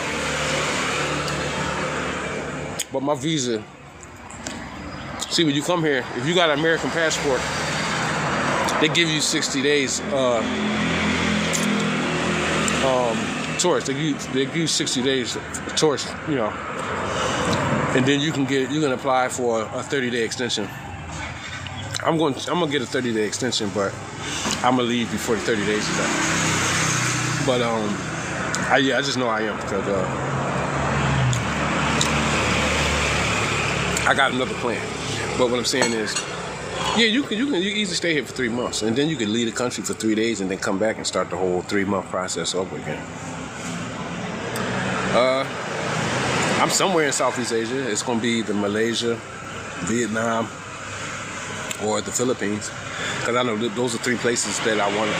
But my visa, see, when you come here, if you got an American passport, they give you 60 days tourist. They give you 60 days tourist, you know, and then you can apply for a 30-day extension. I'm gonna get a 30-day extension, but I'm gonna leave before the 30 days is up. But I just know I am because I got another plan. But what I'm saying is, yeah, you can easily stay here for 3 months, and then you can leave the country for 3 days, and then come back and start the whole 3-month process over again. I'm somewhere in Southeast Asia. It's gonna be either Malaysia, Vietnam, or the Philippines, because I know those are 3 places that I want.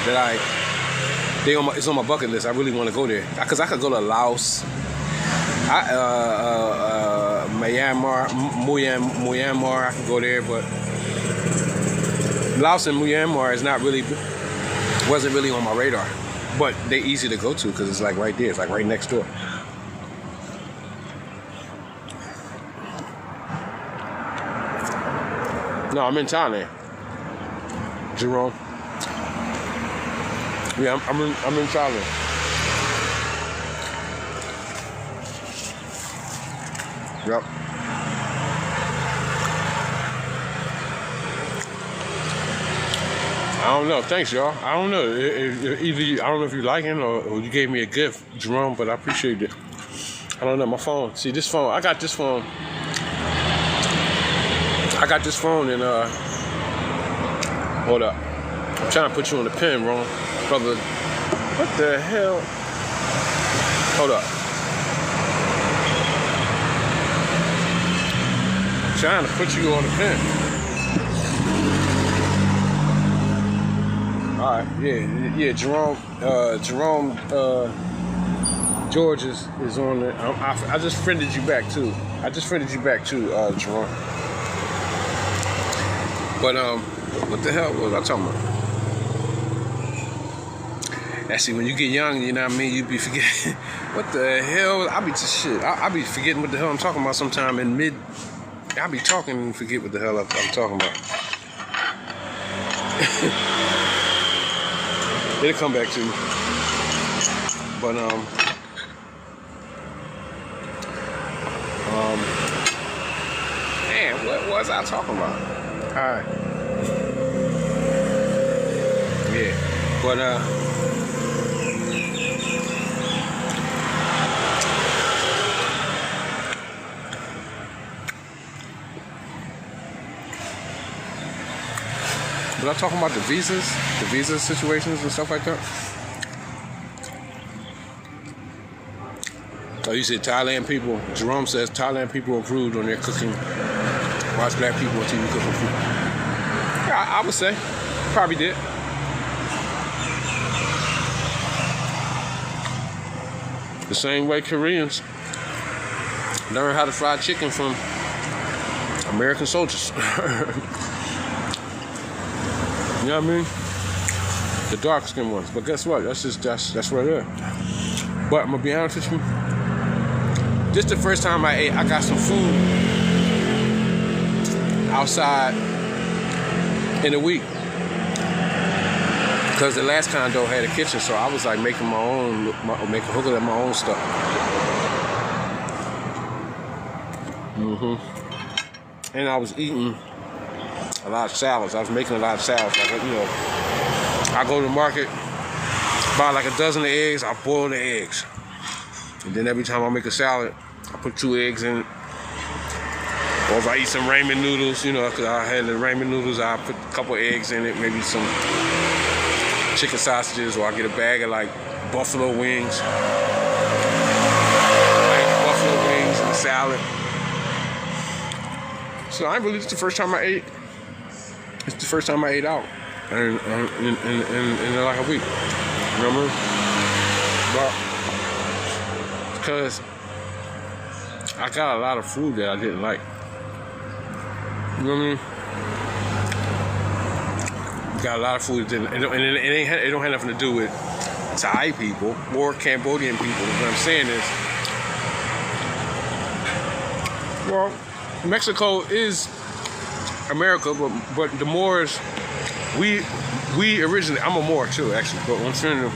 It's on my bucket list. I really want to go there because I could go to Laos, Myanmar. I could go there, but Laos and Myanmar wasn't really on my radar. But they're easy to go to because it's like right there. It's like right next door. No, I'm in Thailand, Jerome. Yeah, I'm in Thailand. Yep. I don't know. Thanks, y'all. I don't know. I don't know if you like it or you gave me a gift, Jerome, but I appreciate it. I don't know. My phone. See, this phone. I got this phone I got this phone and hold up. I'm trying to put you on the pen, wrong, brother. What the hell? Hold up. I'm trying to put you on the pen. All right, yeah. Jerome George is on the. I just friended you back too. Jerome. But what the hell was I talking about? Actually, when you get young, you know what I mean, you be forgetting. What the hell? I be just shit. I be forgetting what the hell I'm talking about sometime in mid. I be talking and forget what the hell I'm talking about. It'll come back to me. But man, what was I talking about? Alright. Yeah. But was I talking about the visa situations and stuff like that? Oh, you said Thailand people. Jerome says Thailand people improved on their cooking. Watch black people on TV cooking food. Yeah, I would say. Probably did. The same way Koreans learn how to fry chicken from American soldiers. You know what I mean? The dark skinned ones. But guess what? That's right there. But I'm gonna be honest with you. This the first time I got some food outside in a week. Because the last condo had a kitchen, so I was like making my own, hooking up my own stuff. And I was eating a lot of salads. I was making a lot of salads. Like, you know, I go to the market, buy like a dozen of eggs, I boil the eggs. And then every time I make a salad, I put 2 eggs in it. Or if I eat some ramen noodles, you know, because I had the ramen noodles, I put a couple eggs in it, maybe some chicken sausages, or I get a bag of like buffalo wings. Like buffalo wings and a salad. So I believe it's the first time I ate. It's the first time I ate out in like a week. You know what I mean? But because I got a lot of food that I didn't like. You know what I mean? Got a lot of food that didn't, it don't have nothing to do with Thai people or Cambodian people. What I'm saying is, well, Mexico is America, but the Moors, we originally, I'm a Moor too, actually, but I'm saying the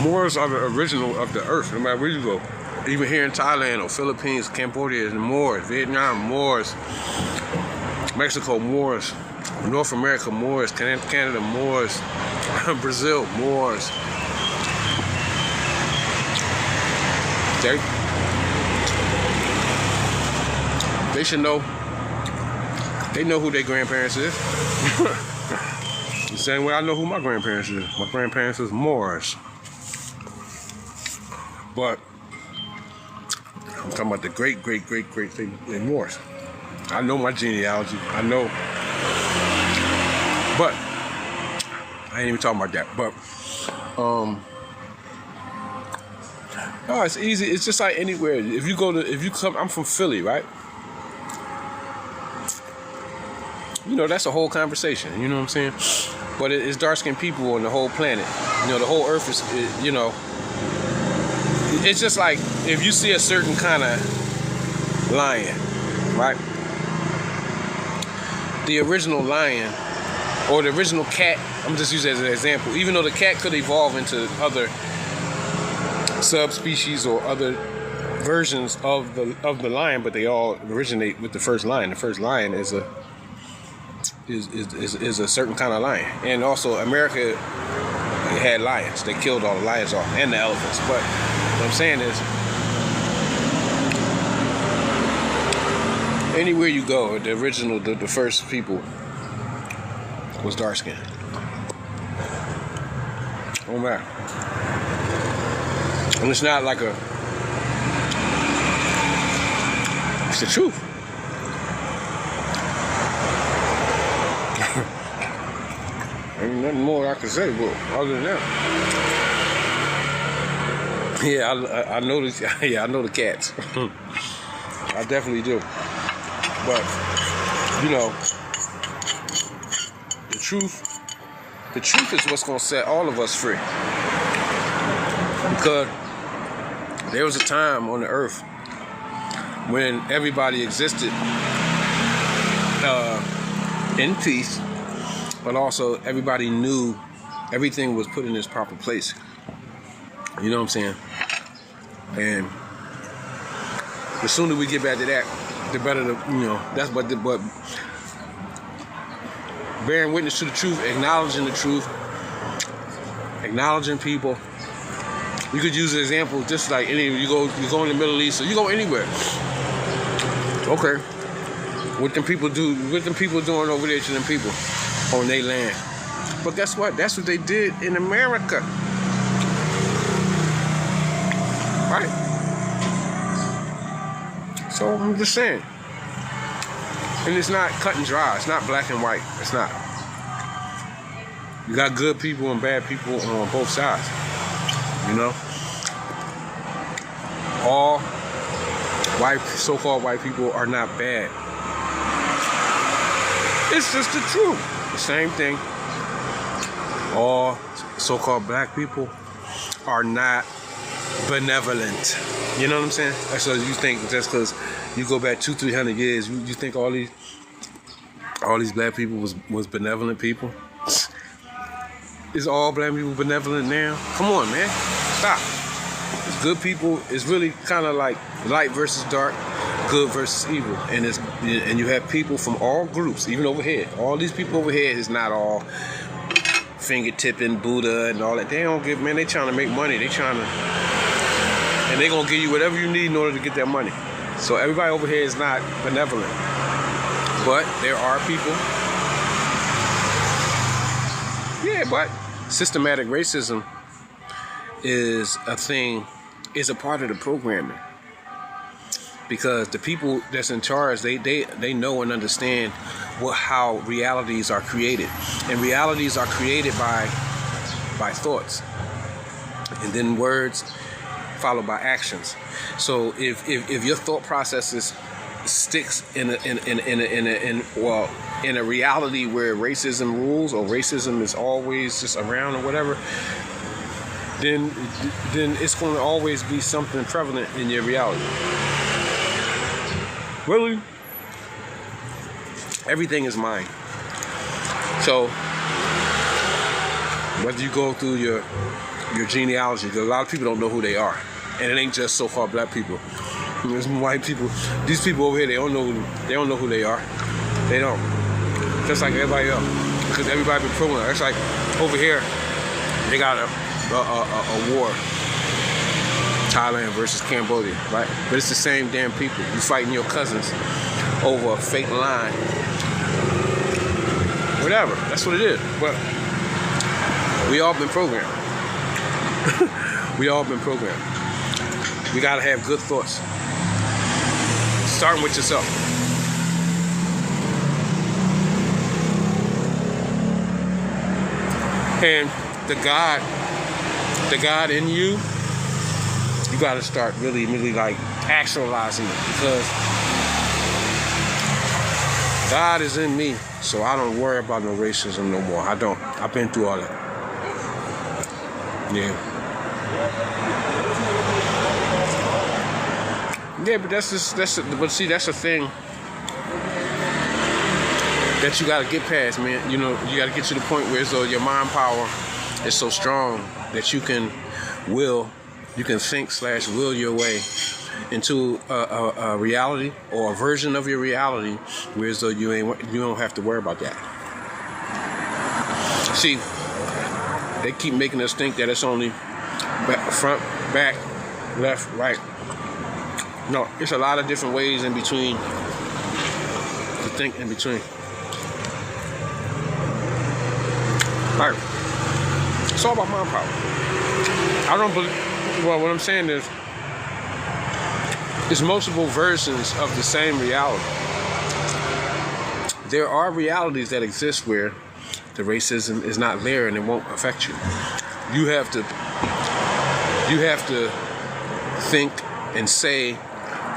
Moors are the original of the earth, no matter where you go. Even here in Thailand or Philippines, Cambodia, the Moors, Vietnam, Moors, Mexico, Moors, North America, Moors, Canada, Moors, Brazil, Moors. They should know. They know who their grandparents is. The same way I know who my grandparents is. My grandparents is Moors. But I'm talking about the great they Moors. I know my genealogy. I know. But I ain't even talking about that. But no, it's easy. It's just like anywhere. If you come, I'm from Philly, right? You know, that's a whole conversation. You know what I'm saying? But it's dark-skinned people on the whole planet. You know, the whole earth is, you know, it's just like if you see a certain kind of lion, right? The original lion or the original cat, I'm just using it as an example, even though the cat could evolve into other subspecies or other versions of the lion, but they all originate with the first lion. The first lion is a certain kind of lion. And also America had lions. They killed all the lions off and the elephants. But what I'm saying is Anywhere you go, the original, the first people was dark skinned. Oh man. And it's not like it's the truth. Ain't nothing more I can say, but other than that. Yeah, I know this. Yeah, I know the cats. I definitely do. But you know, the truth is what's gonna set all of us free. Because there was a time on the earth when everybody existed in peace, but also everybody knew everything was put in its proper place. You know what I'm saying? And the sooner we get back to that, the better the, you know, that's but bearing witness to the truth, acknowledging the truth, acknowledging people. You could use an example just like you go in the Middle East or you go anywhere. Okay. What them people doing over there to them people on their land. But guess what? That's what they did in America. Right? So I'm just saying. And it's not cut and dry. It's not black and white. It's not. You got good people and bad people on both sides. You know? All so-called white people are not bad. It's just the truth. The same thing. All so-called black people are not benevolent. You know what I'm saying? That's what you think. Just because you go back 200-300 years, you think all these black people was benevolent people? Is all black people benevolent now? Come on, man. Stop. It's good people. It's really kind of like light versus dark, good versus evil. And you have people from all groups, even over here. All these people over here is not all finger-tipping Buddha and all that. They don't give, man, they trying to make money. And they going to give you whatever you need in order to get that money. So everybody over here is not benevolent. But there are people. Yeah, but systematic racism is a thing, is a part of the programming. Because the people that's in charge, they know and understand how realities are created. And realities are created by thoughts. And then words followed by actions. So if your thought processes sticks in a reality where racism rules or racism is always just around or whatever, then it's going to always be something prevalent in your reality. Really? Everything is mine. So whether you go through your genealogy, because a lot of people don't know who they are, and it ain't just so-called black people. There's white people. These people over here, they don't know who they are. They don't. Just like everybody else, because everybody been programmed. It's like over here, they got a war. Thailand versus Cambodia, right? But it's the same damn people. You fighting your cousins over a fake line. Whatever. That's what it is. But we all been programmed. We all been programmed. We gotta have good thoughts. Starting with yourself. And the God in you, you gotta start really like actualizing it, because God is in me, so I don't worry about no racism no more. I don't. I've been through all that. Yeah. Yeah, but that's the thing that you gotta get past, man. You know, you gotta get to the point where so your mind power is so strong that you can think/will your way into a reality or a version of your reality, whereas though you don't have to worry about that. See, they keep making us think that it's only front, back, left, right. No, it's a lot of different ways in between think in between. Right. It's all about mind power. I don't believe. Well, what I'm saying is, there's multiple versions of the same reality. There are realities that exist where the racism is not there and it won't affect you. You have to think and say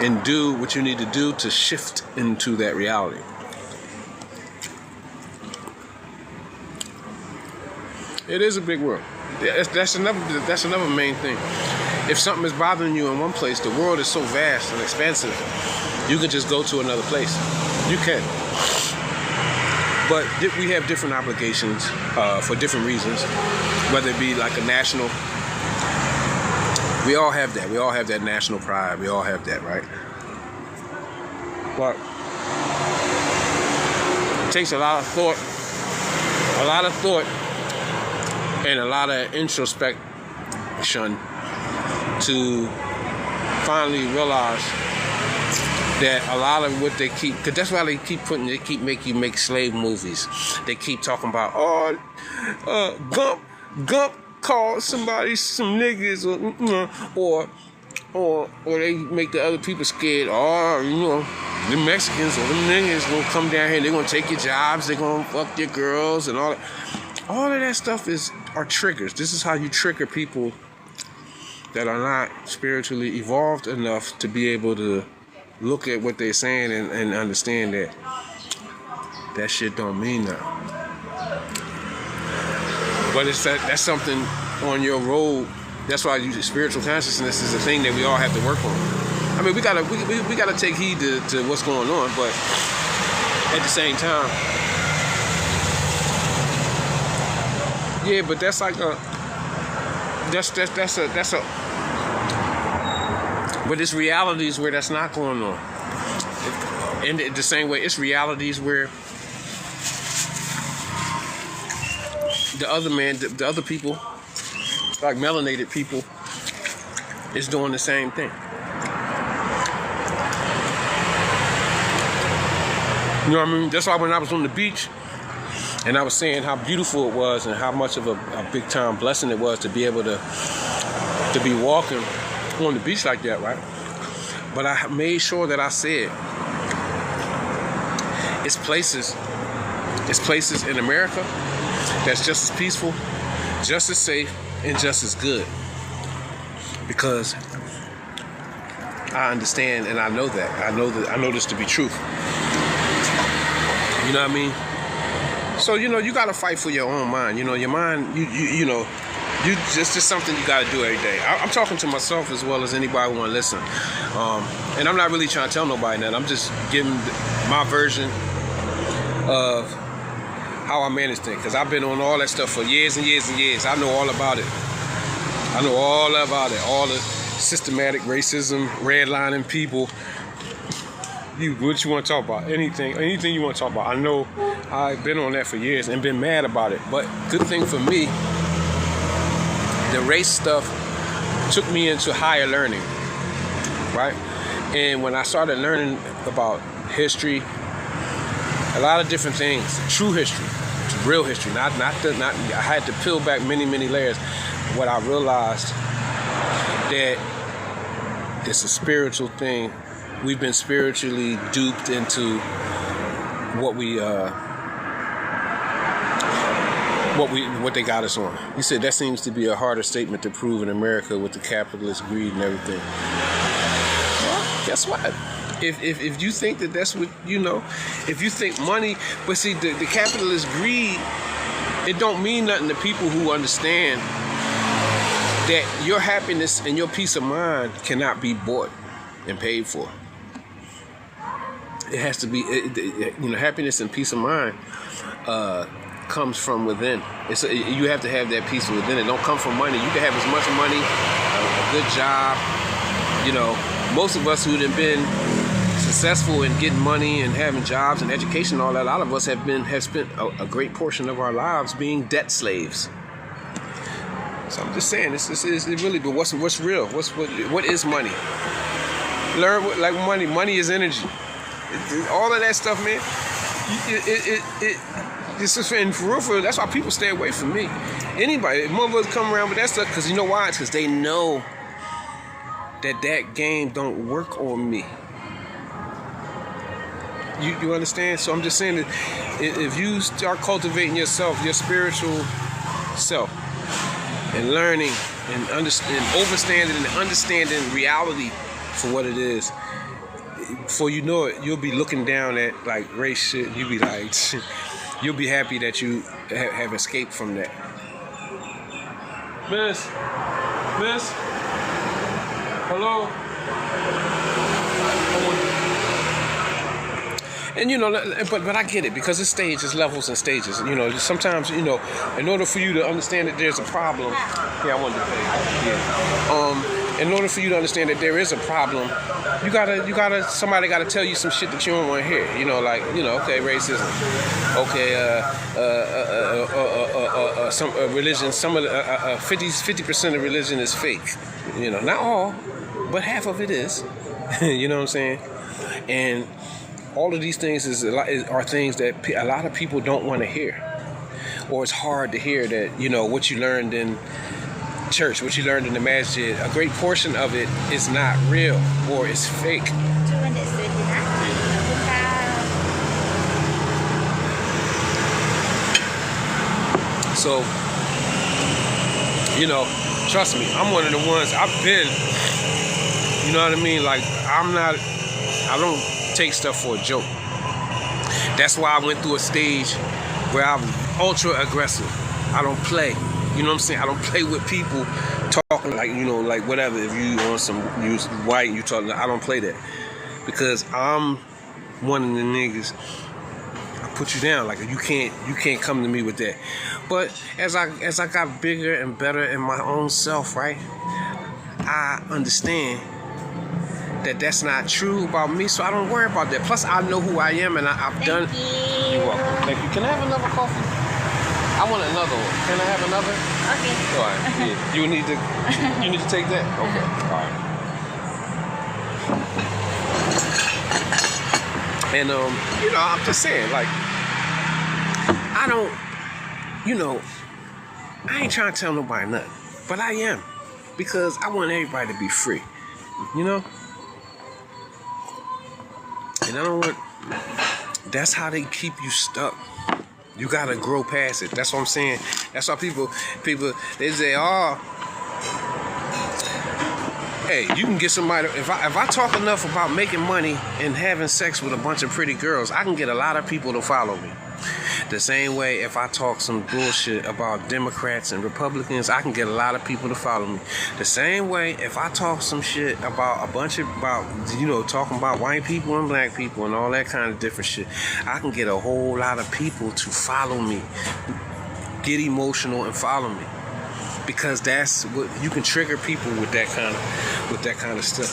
and do what you need to do to shift into that reality. It is a big world. That's another main thing. If something is bothering you in one place, the world is so vast and expansive, you can just go to another place. You can. But we have different obligations for different reasons, whether it be like a national. We all have that. We all have that national pride. We all have that, right? But it takes a lot of thought, and a lot of introspection to finally realize that a lot of what they keep, because that's why they keep make you make slave movies. They keep talking about, Gump called somebody some niggas, or they make the other people scared. The Mexicans or the niggas gonna come down here, they're gonna take your jobs, they're gonna fuck your girls and all that. All of that stuff are triggers. This is how you trigger people that are not spiritually evolved enough to be able to look at what they're saying and understand that shit don't mean nothing. But that's something on your road. That's why spiritual consciousness is a thing that we all have to work on. I mean, we gotta take heed to what's going on, but at the same time, yeah. But that's like that's a. But it's realities where that's not going on. In the same way, it's realities where the other people, like melanated people, is doing the same thing. You know what I mean? That's why when I was on the beach and I was saying how beautiful it was and how much of a big time blessing it was to be able to be walking on the beach like that, right? But I made sure that I said it's places in America that's just as peaceful, just as safe, and just as good. Because I understand and I know that. I know this to be truth. You know what I mean? So, you gotta fight for your own mind. Your mind, it's just something you gotta do every day. I'm talking to myself as well as anybody who wanna listen. And I'm not really trying to tell nobody that. I'm just giving my version of how I manage things. Because I've been on all that stuff for years and years and years. I know all about it. All the systematic racism, redlining people. What you want to talk about? Anything you want to talk about. I know I've been on that for years and been mad about it. But good thing for me, the race stuff took me into higher learning, right? And when I started learning about history, a lot of different things, true history, real history, not I had to peel back many, many layers. What I realized that it's a spiritual thing. We've been spiritually duped into what they got us on. He said that seems to be a harder statement to prove in America with the capitalist greed and everything. Well, guess what? If you think that's what if you think money, but see the capitalist greed, it don't mean nothing to people who understand that your happiness and your peace of mind cannot be bought and paid for. It has to be, happiness and peace of mind comes from within. You have to have that peace within. It don't come from money. You can have as much money, a good job. Most of us who've been successful in getting money and having jobs and education and all that, a lot of us have spent a great portion of our lives being debt slaves. So I'm just saying, this is really. But what's real? What is money? Learn like money. Money is energy. All of that stuff, man. This is for real. That's why people stay away from me. Anybody, motherfuckers come around with that stuff, because you know why? It's because they know that game don't work on me. You understand? So I'm just saying that if you start cultivating yourself, your spiritual self, and learning and understanding and understanding reality for what it is, before you know it, you'll be looking down at like race shit. You'll be like, you'll be happy that you have escaped from that. Miss, hello. And you know, but I get it, because it's stages, levels and stages. You know, sometimes, you know, in order for you to understand that there's a problem, yeah, I wanted to pay. Yeah. In order for you to understand that there is a problem, somebody gotta tell you some shit that you don't want to hear. You know, like, you know, okay, racism, okay, some religion, some of the 50% of religion is fake. You know, not all, but half of it is. You know what I'm saying? And all of these things are things that a lot of people don't want to hear, or it's hard to hear that, you know, what you learned in church, what you learned in the masjid, a great portion of it is not real, or it's fake. So, you know, trust me, I'm one of the ones, I've been, you know what I mean? Like, I don't take stuff for a joke. That's why I went through a stage where I was ultra aggressive. I don't play. You know what I'm saying? I don't play with people talking like, you know, like whatever. If you on you white, you talking, I don't play that. Because I'm one of the niggas, I put you down. Like, you can't come to me with that. But as I got bigger and better in my own self, right, I understand that that's not true about me, so I don't worry about that. Plus, I know who I am, and I've done. You're welcome. Thank you. Can I have another coffee? I want another one. Can I have another? Okay. All right. Yeah. You need to take that. Okay. All right. And you know, I'm just saying, like, I don't, you know, I ain't trying to tell nobody nothing, but I am, because I want everybody to be free. You know. And I don't want, that's how they keep you stuck. You gotta grow past it. That's what I'm saying. That's why people, they say, oh, hey, you can get somebody, if I talk enough about making money and having sex with a bunch of pretty girls, I can get a lot of people to follow me. The same way, if I talk some bullshit about Democrats and Republicans, I can get a lot of people to follow me. The same way, if I talk some shit about you know, talking about white people and black people and all that kind of different shit, I can get a whole lot of people to follow me, get emotional and follow me. Because that's what you can trigger people with that kind of stuff.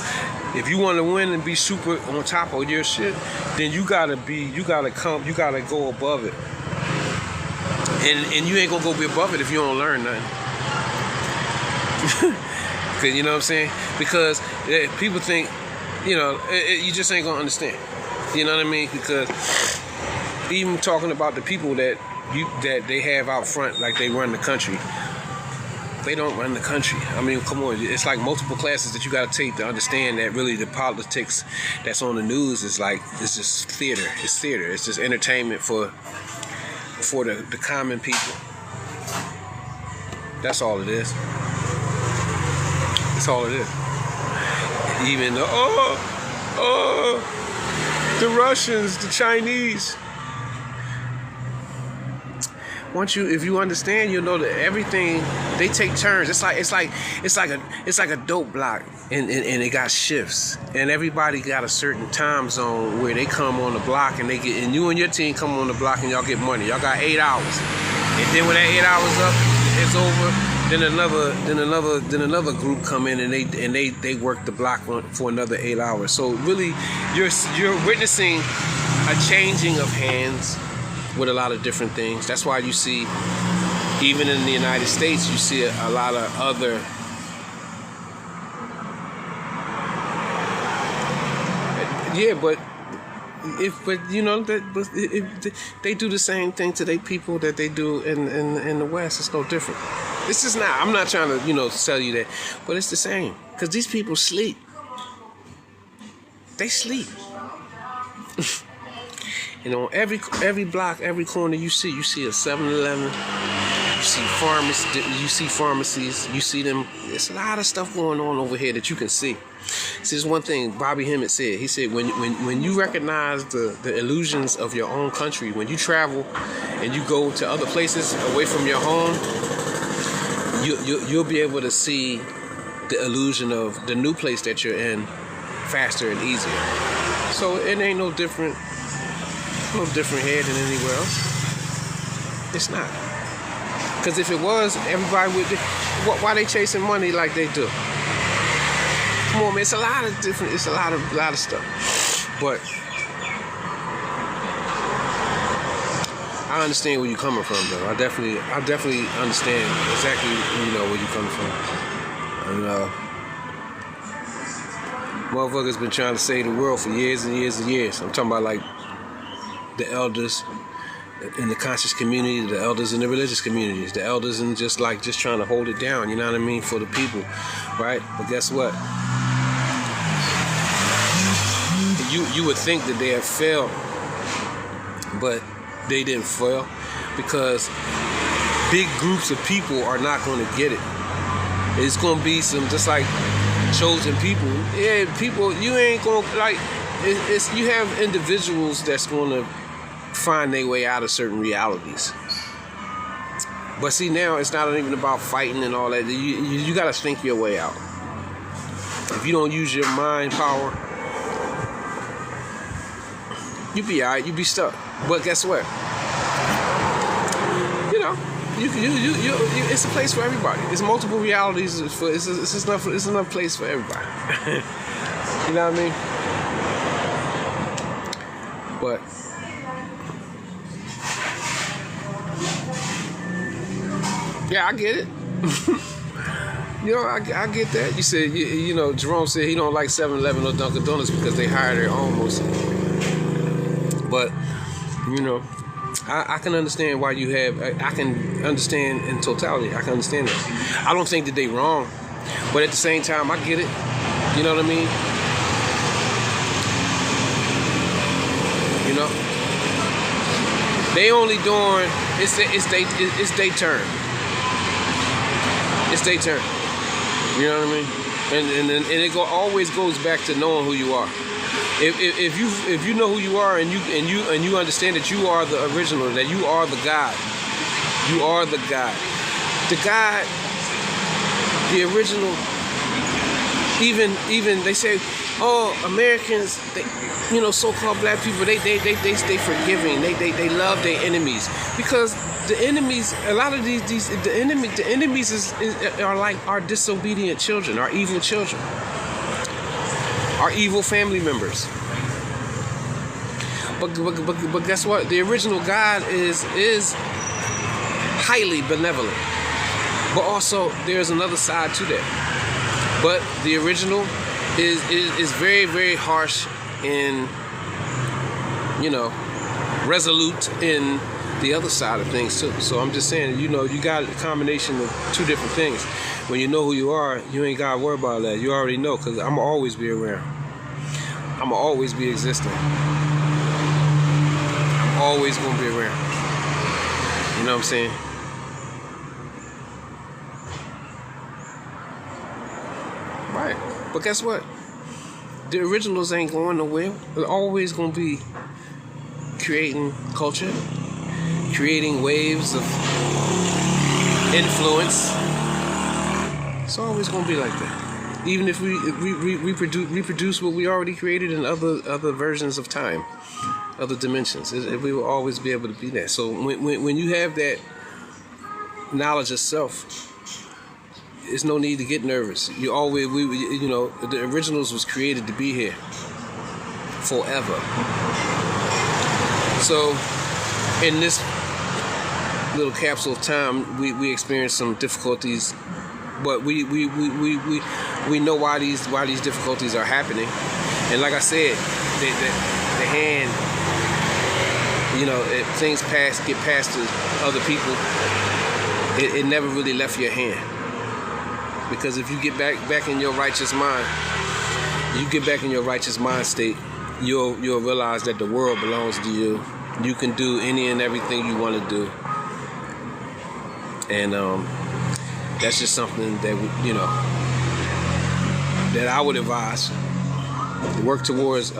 If you want to win and be super on top of your shit, then you gotta go above it. And you ain't gonna go be above it if you don't learn nothing. You know what I'm saying? Because people think, you know, you just ain't gonna understand. You know what I mean? Because even talking about the people that they have out front, like they run the country. They don't run the country. I mean, come on. It's like multiple classes that you got to take to understand that really the politics that's on the news is like, it's just theater. It's theater. It's just entertainment for the common people. That's all it is. That's all it is. Even the Russians, the Chinese. If you understand, you'll know that everything, they take turns. It's like a dope block, and it got shifts, and everybody got a certain time zone where they come on the block and and you and your team come on the block and y'all get money. Y'all got 8 hours, and then when that 8 hours up, it's over. Then another group come in and they work the block for another 8 hours. So really, you're witnessing a changing of hands with a lot of different things. That's why you see, even in the United States, you see a lot of other but but they do the same thing to their people that they do in the West. It's no different. It's just not. I'm not trying to tell you that, but it's the same because these people sleep. They sleep. And on every block, every corner you see a 7-Eleven. You see pharmacies. You see them. There's a lot of stuff going on over here that you can see. See, there's one thing Bobby Hemmett said. He said when you recognize the illusions of your own country, when you travel and you go to other places away from your home, you'll be able to see the illusion of the new place that you're in faster and easier. So it ain't no different here than anywhere else. It's not. Because if it was, everybody would. Why they chasing money like they do? Come on, man. It's a lot of stuff. But I understand where you're coming from, though. I definitely understand exactly where you're coming from. And motherfuckers been trying to save the world for years and years and years. I'm talking about like the elders in the conscious community, the elders in the religious communities, the elders in just trying to hold it down, you know what I mean, for the people, right? But guess what? You would think that they have failed, but they didn't fail because big groups of people are not going to get it. It's going to be some just like chosen people. Yeah, people, you ain't going to like. You have individuals that's going to find their way out of certain realities. But see, now it's not even about fighting and all that. You got to think your way out. If you don't use your mind power, you be alright. You be stuck. But guess what? It's a place for everybody. It's multiple realities. It's enough place for everybody. You know what I mean? But yeah, I get it. I get that. You said, Jerome said he don't like 7-Eleven or Dunkin' Donuts because they hire their own mostly. But, I can understand why you have, I can understand in totality. I can understand that. I don't think that they wrong. But at the same time, I get it. You know what I mean? They only doing, it's their turn. It's their turn. You know what I mean? And it always goes back to knowing who you are. If you know who you are and you understand that you are the original, that you are the God. You are the God. The God, the original. Even they say, oh, Americans, so-called black people, they stay forgiving. They love their enemies because the enemies, a lot of the enemies are like our disobedient children, our evil children, our evil family members. But guess what? The original God is highly benevolent, but also there's another side to that. But the original is very, very harsh and resolute in the other side of things too. So I'm just saying, you got a combination of two different things. When you know who you are, you ain't gotta worry about that. You already know, because I'm gonna always be around. I'm gonna always be existing. I'm always gonna be around. You know what I'm saying? Right. But guess what? The originals ain't going nowhere. They're always gonna be creating culture, creating waves of influence. It's always gonna be like that. Even if we reproduce what we already created in other versions of time, other dimensions, we will always be able to be that. So when you have that knowledge of self, there's no need to get nervous. The originals was created to be here forever. So in this little capsule of time, we experienced some difficulties, but we know why these difficulties are happening. And like I said, the hand, if things get passed to other people, it never really left your hand. Because if you get back in your righteous mind, state, you'll realize that the world belongs to you. You can do any and everything you want to do. And that's just something that, that I would advise. Work towards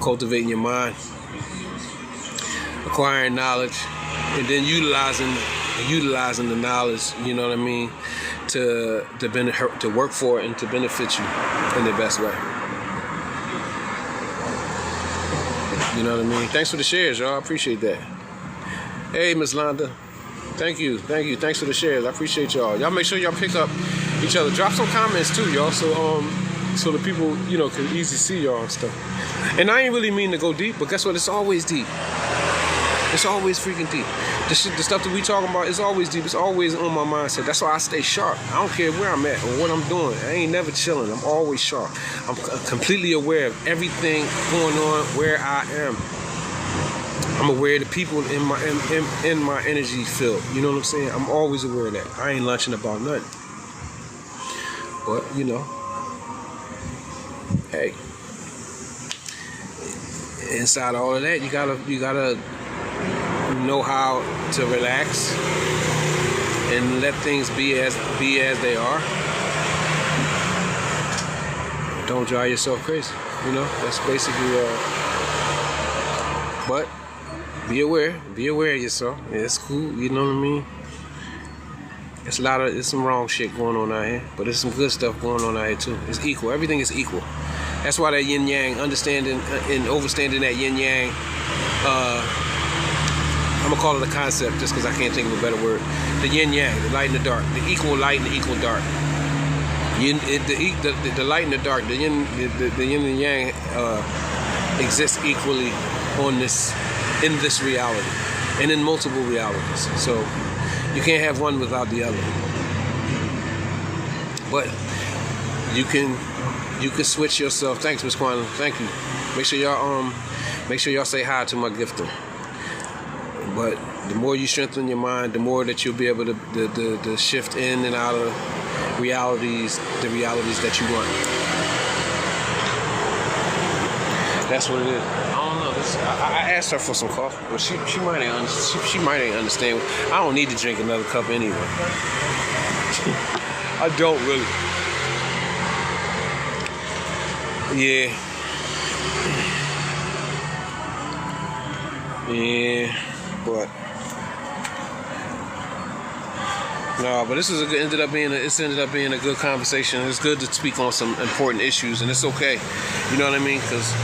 cultivating your mind, acquiring knowledge, and then utilizing the knowledge, to work for it and to benefit you in the best way. You know what I mean? Thanks for the shares, y'all. I appreciate that. Hey, Miss Londa. Thank you. Thanks for the shares. I appreciate y'all. Y'all make sure y'all pick up each other. Drop some comments too, y'all, so the people, can easily see y'all and stuff. And I ain't really mean to go deep, but guess what? It's always deep. It's always freaking deep. The stuff that we talking about is always deep. It's always on my mindset. That's why I stay sharp. I don't care where I'm at or what I'm doing. I ain't never chilling. I'm always sharp. I'm completely aware of everything going on where I am. I'm aware of the people in my energy field. You know what I'm saying? I'm always aware of that. I ain't lunching about nothing. But hey, inside all of that, you gotta know how to relax and let things be as they are. Don't drive yourself crazy. That's basically. But be aware of yourself. Yeah, it's cool. You know what I mean? It's some wrong shit going on out here, but there's some good stuff going on out here too. It's equal. Everything is equal. That's why that yin yang, understanding and overstanding that yin yang. I'm gonna call it a concept just because I can't think of a better word. The yin yang, the light and the dark, the equal light and the equal dark. The light and the dark, the yin and yang exist equally in this reality and in multiple realities. So you can't have one without the other. But you can switch yourself. Thanks, Miss Quantum. Thank you. Make sure y'all say hi to my gifter. But the more you strengthen your mind, the more that you'll be able to shift in and out of the realities that you want. That's what it is. I don't know. I asked her for some coffee, but she might ain't understand. I don't need to drink another cup anyway. I don't really. Yeah, but this ended up being a good conversation. It's good to speak on some important issues, and it's okay. You know what I mean? Because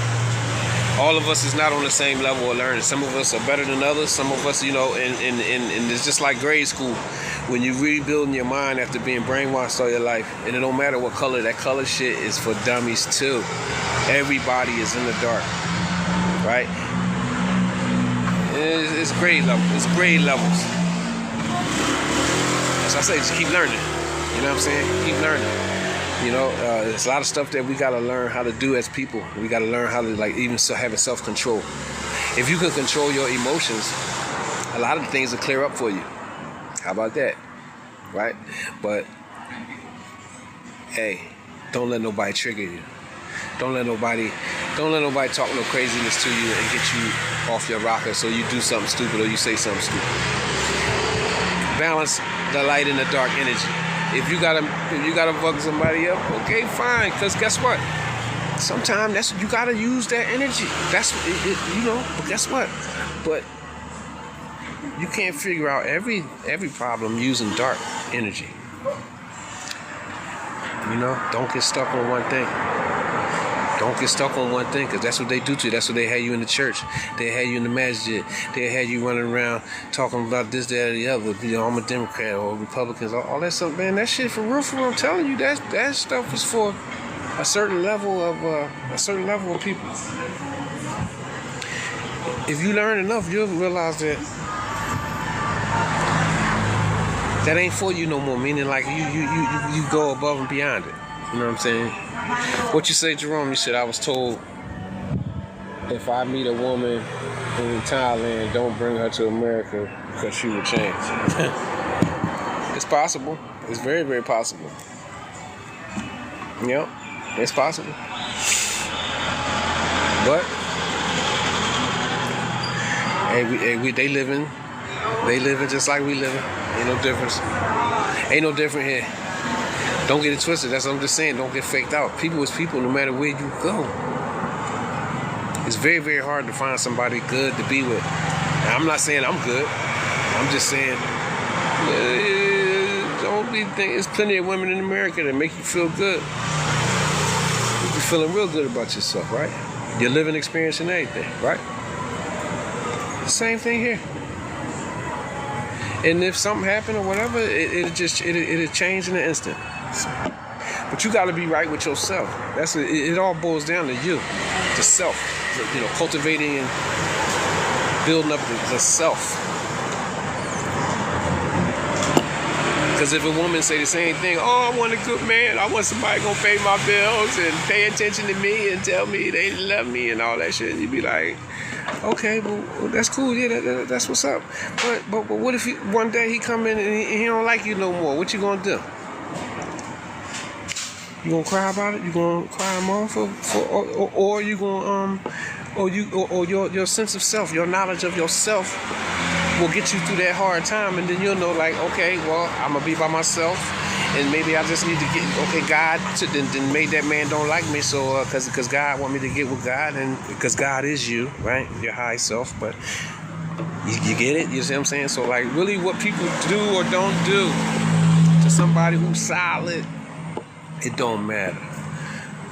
all of us is not on the same level of learning. Some of us are better than others. Some of us, and it's just like grade school. When you're rebuilding your mind after being brainwashed all your life, and it don't matter what color, that color shit is for dummies too. Everybody is in the dark, right? It's grade level. It's grade levels. As I say, just keep learning. You know what I'm saying? Keep learning. There's a lot of stuff that we gotta learn how to do as people. We gotta learn how to even having self-control. If you can control your emotions, a lot of things will clear up for you. How about that? Right? But hey, don't let nobody trigger you. Don't let nobody talk no craziness to you and get you off your rocker so you do something stupid or you say something stupid. Balance the light and the dark energy. If you gotta fuck somebody up, okay, fine. Cause guess what? Sometimes you gotta use that energy. That's But guess what? But you can't figure out every problem using dark energy. Don't get stuck on one thing. Don't get stuck on one thing, because that's what they do to you. That's what they had you in the church. They had you in the masjid. They had you running around talking about this, that, or the other. I'm a Democrat or Republicans, all that stuff. Man, that shit for real, I'm telling you, that stuff is for a certain level of people. If you learn enough, you'll realize that ain't for you no more. Meaning, like you go above and beyond it. You know what I'm saying? What you say, Jerome? You said I was told if I meet a woman in Thailand, don't bring her to America because she will change. It's possible. It's very, very possible. Yep, it's possible. But they living just like we living. Ain't no difference. Ain't no different here. Don't get it twisted. That's what I'm just saying. Don't get faked out. People is people no matter where you go. It's very, very hard to find somebody good to be with. Now, I'm not saying I'm good. I'm just saying don't be thinking. There's plenty of women in America that make you feel good. You're feeling real good about yourself, right? Your living experience and everything, right? The same thing here. And if something happened or whatever, it'll change in an instant. But you got to be right with yourself. It all boils down to you, the self. You know, cultivating and building up the self. Because if a woman say the same thing, oh, I want a good man, I want somebody gonna pay my bills and pay attention to me and tell me they love me and all that shit, you'd be like, okay, well that's cool, yeah, that's what's up. But what if one day he come in and he don't like you no more? What you gonna do? You gonna cry about it? You gonna cry him off, or you gonna or your sense of self, your knowledge of yourself will get you through that hard time, and then you'll know, like, okay, well, I'm gonna be by myself, and maybe I just need to get, okay, God then made that man don't like me, so because God want me to get with God, and because God is you, right, your high self, but you get it, you see what I'm saying? So like, really, what people do or don't do to somebody who's solid, it don't matter.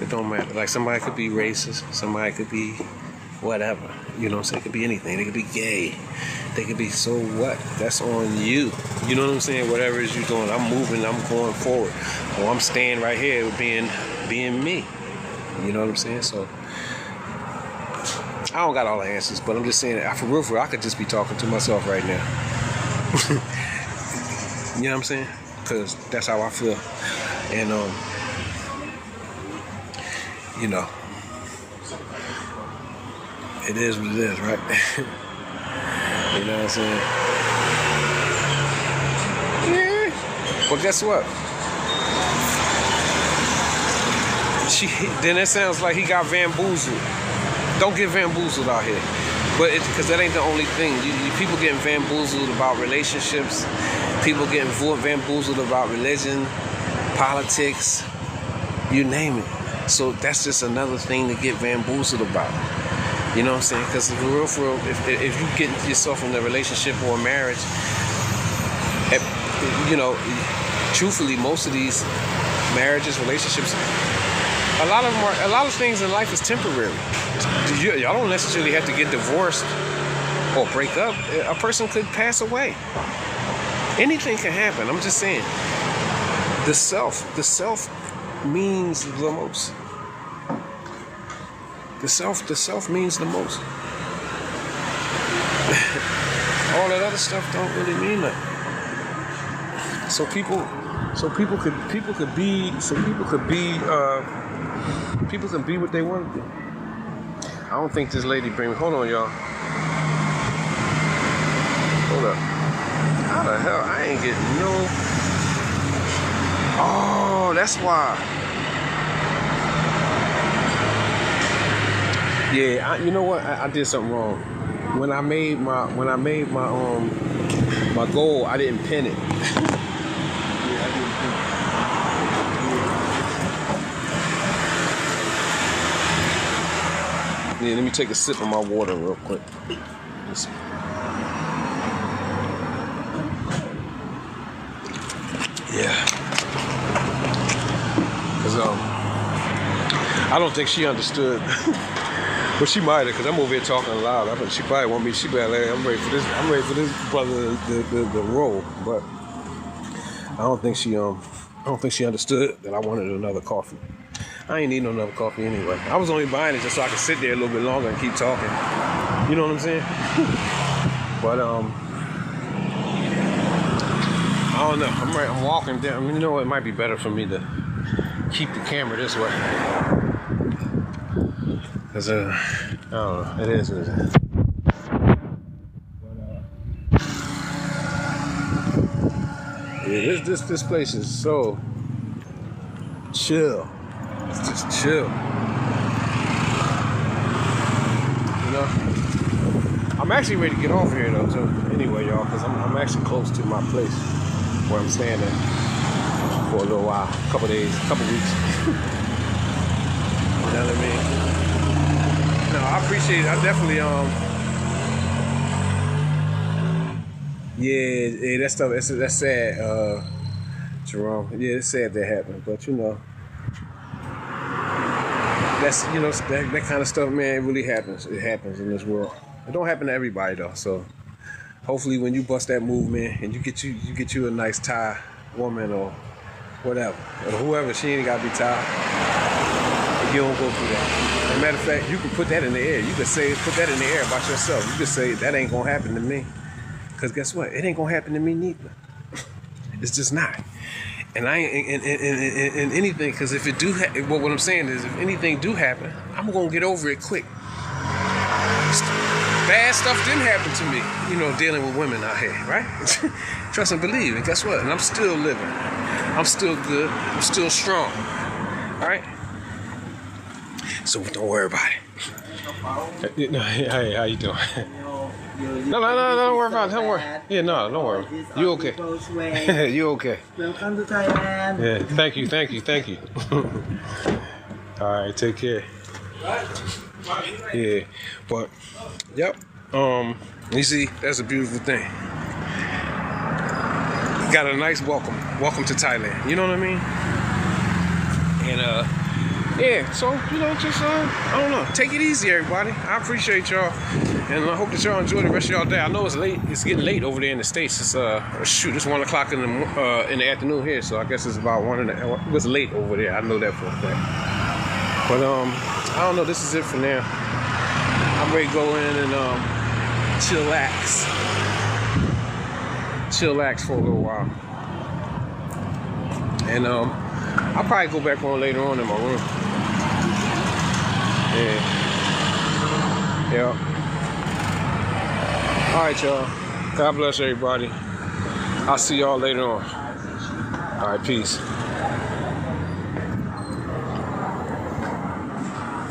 It don't matter. Like, somebody could be racist, somebody could be whatever, you know what I'm saying? It could be anything. They could be gay. They could be, so what? That's on you. You know what I'm saying? Whatever it is you're doing, I'm moving, I'm going forward. Or I'm staying right here being me. You know what I'm saying? So I don't got all the answers, but I'm just saying, for real, I could just be talking to myself right now. You know what I'm saying? Because that's how I feel. And you know, it is what it is, right? You know what I'm saying? Yeah. But guess what? Then it sounds like he got bamboozled. Don't get bamboozled out here. But because that ain't the only thing. People getting bamboozled about relationships. People getting bamboozled about religion, politics, you name it. So that's just another thing to get bamboozled about. You know what I'm saying? Because for real, if you get yourself in a relationship or a marriage, you know, truthfully, most of these marriages, relationships, a lot of things in life is temporary. Y'all don't necessarily have to get divorced or break up. A person could pass away. Anything can happen. I'm just saying. The self means the most. The self means the most. All that other stuff don't really mean nothing. So people can be what they want to be. I don't think this lady bring me. Hold on, y'all. Hold up. How the hell? I ain't getting no. Oh, that's why. Yeah, you know what? I did something wrong. When I made my goal, I didn't pin it. Yeah, let me take a sip of my water real quick. Yeah. Cause I don't think she understood. But she might have, because I'm over here talking loud. She probably want me. She be like, I'm ready for this brother the roll. But I don't think she understood that I wanted another coffee. I ain't need no another coffee anyway. I was only buying it just so I could sit there a little bit longer and keep talking. You know what I'm saying? But I don't know. I'm walking down. I mean, you know what? It might be better for me to keep the camera this way. Because don't know. It is what it is. Yeah, this place is so chill. It's just chill. You know? I'm actually ready to get off here though, too. Anyway, y'all, because I'm actually close to my place where I'm staying at for a little while, a couple days, a couple weeks. You know what I mean? No, I appreciate it. I definitely yeah, that stuff, that's sad, Jerome. Yeah, it's sad that happened, but you know, that's, you know, that kind of stuff, man, it really happens. It happens in this world. It don't happen to everybody though. So hopefully when you bust that move, man, and you get you a nice Thai woman or whatever, or whoever, she ain't gotta be Thai. You don't go through that. As a matter of fact, you can put that in the air. You can say, put that in the air about yourself. You can say, that ain't gonna happen to me. Because guess what? It ain't gonna happen to me neither. It's just not. And I ain't in anything, because if it do, well, what I'm saying is, if anything do happen, I'm gonna get over it quick. Bad stuff didn't happen to me, you know, dealing with women out here, right? Trust and believe. And guess what? And I'm still living. I'm still good. I'm still strong. All right? So don't worry about it. Hey, how you doing? No, don't worry about it. Don't worry. Yeah, no, don't worry. You okay? You okay? Welcome to Thailand. Yeah, thank you. All right, take care. Yeah, but yep. You see, that's a beautiful thing. Got a nice welcome to Thailand. You know what I mean? And yeah. So you know, just I don't know. Take it easy, everybody. I appreciate y'all, and I hope that y'all enjoy the rest of y'all day. I know it's late. It's getting late over there in the States. It's it's 1 o'clock in the afternoon here. So I guess it's about it was late over there. I know that for a fact. But I don't know. This is it for now. I'm ready to go in and chillax for a little while, and I'll probably go back on later on in my room. Yeah. All right, y'all. God bless everybody. I'll see y'all later on. All right, peace.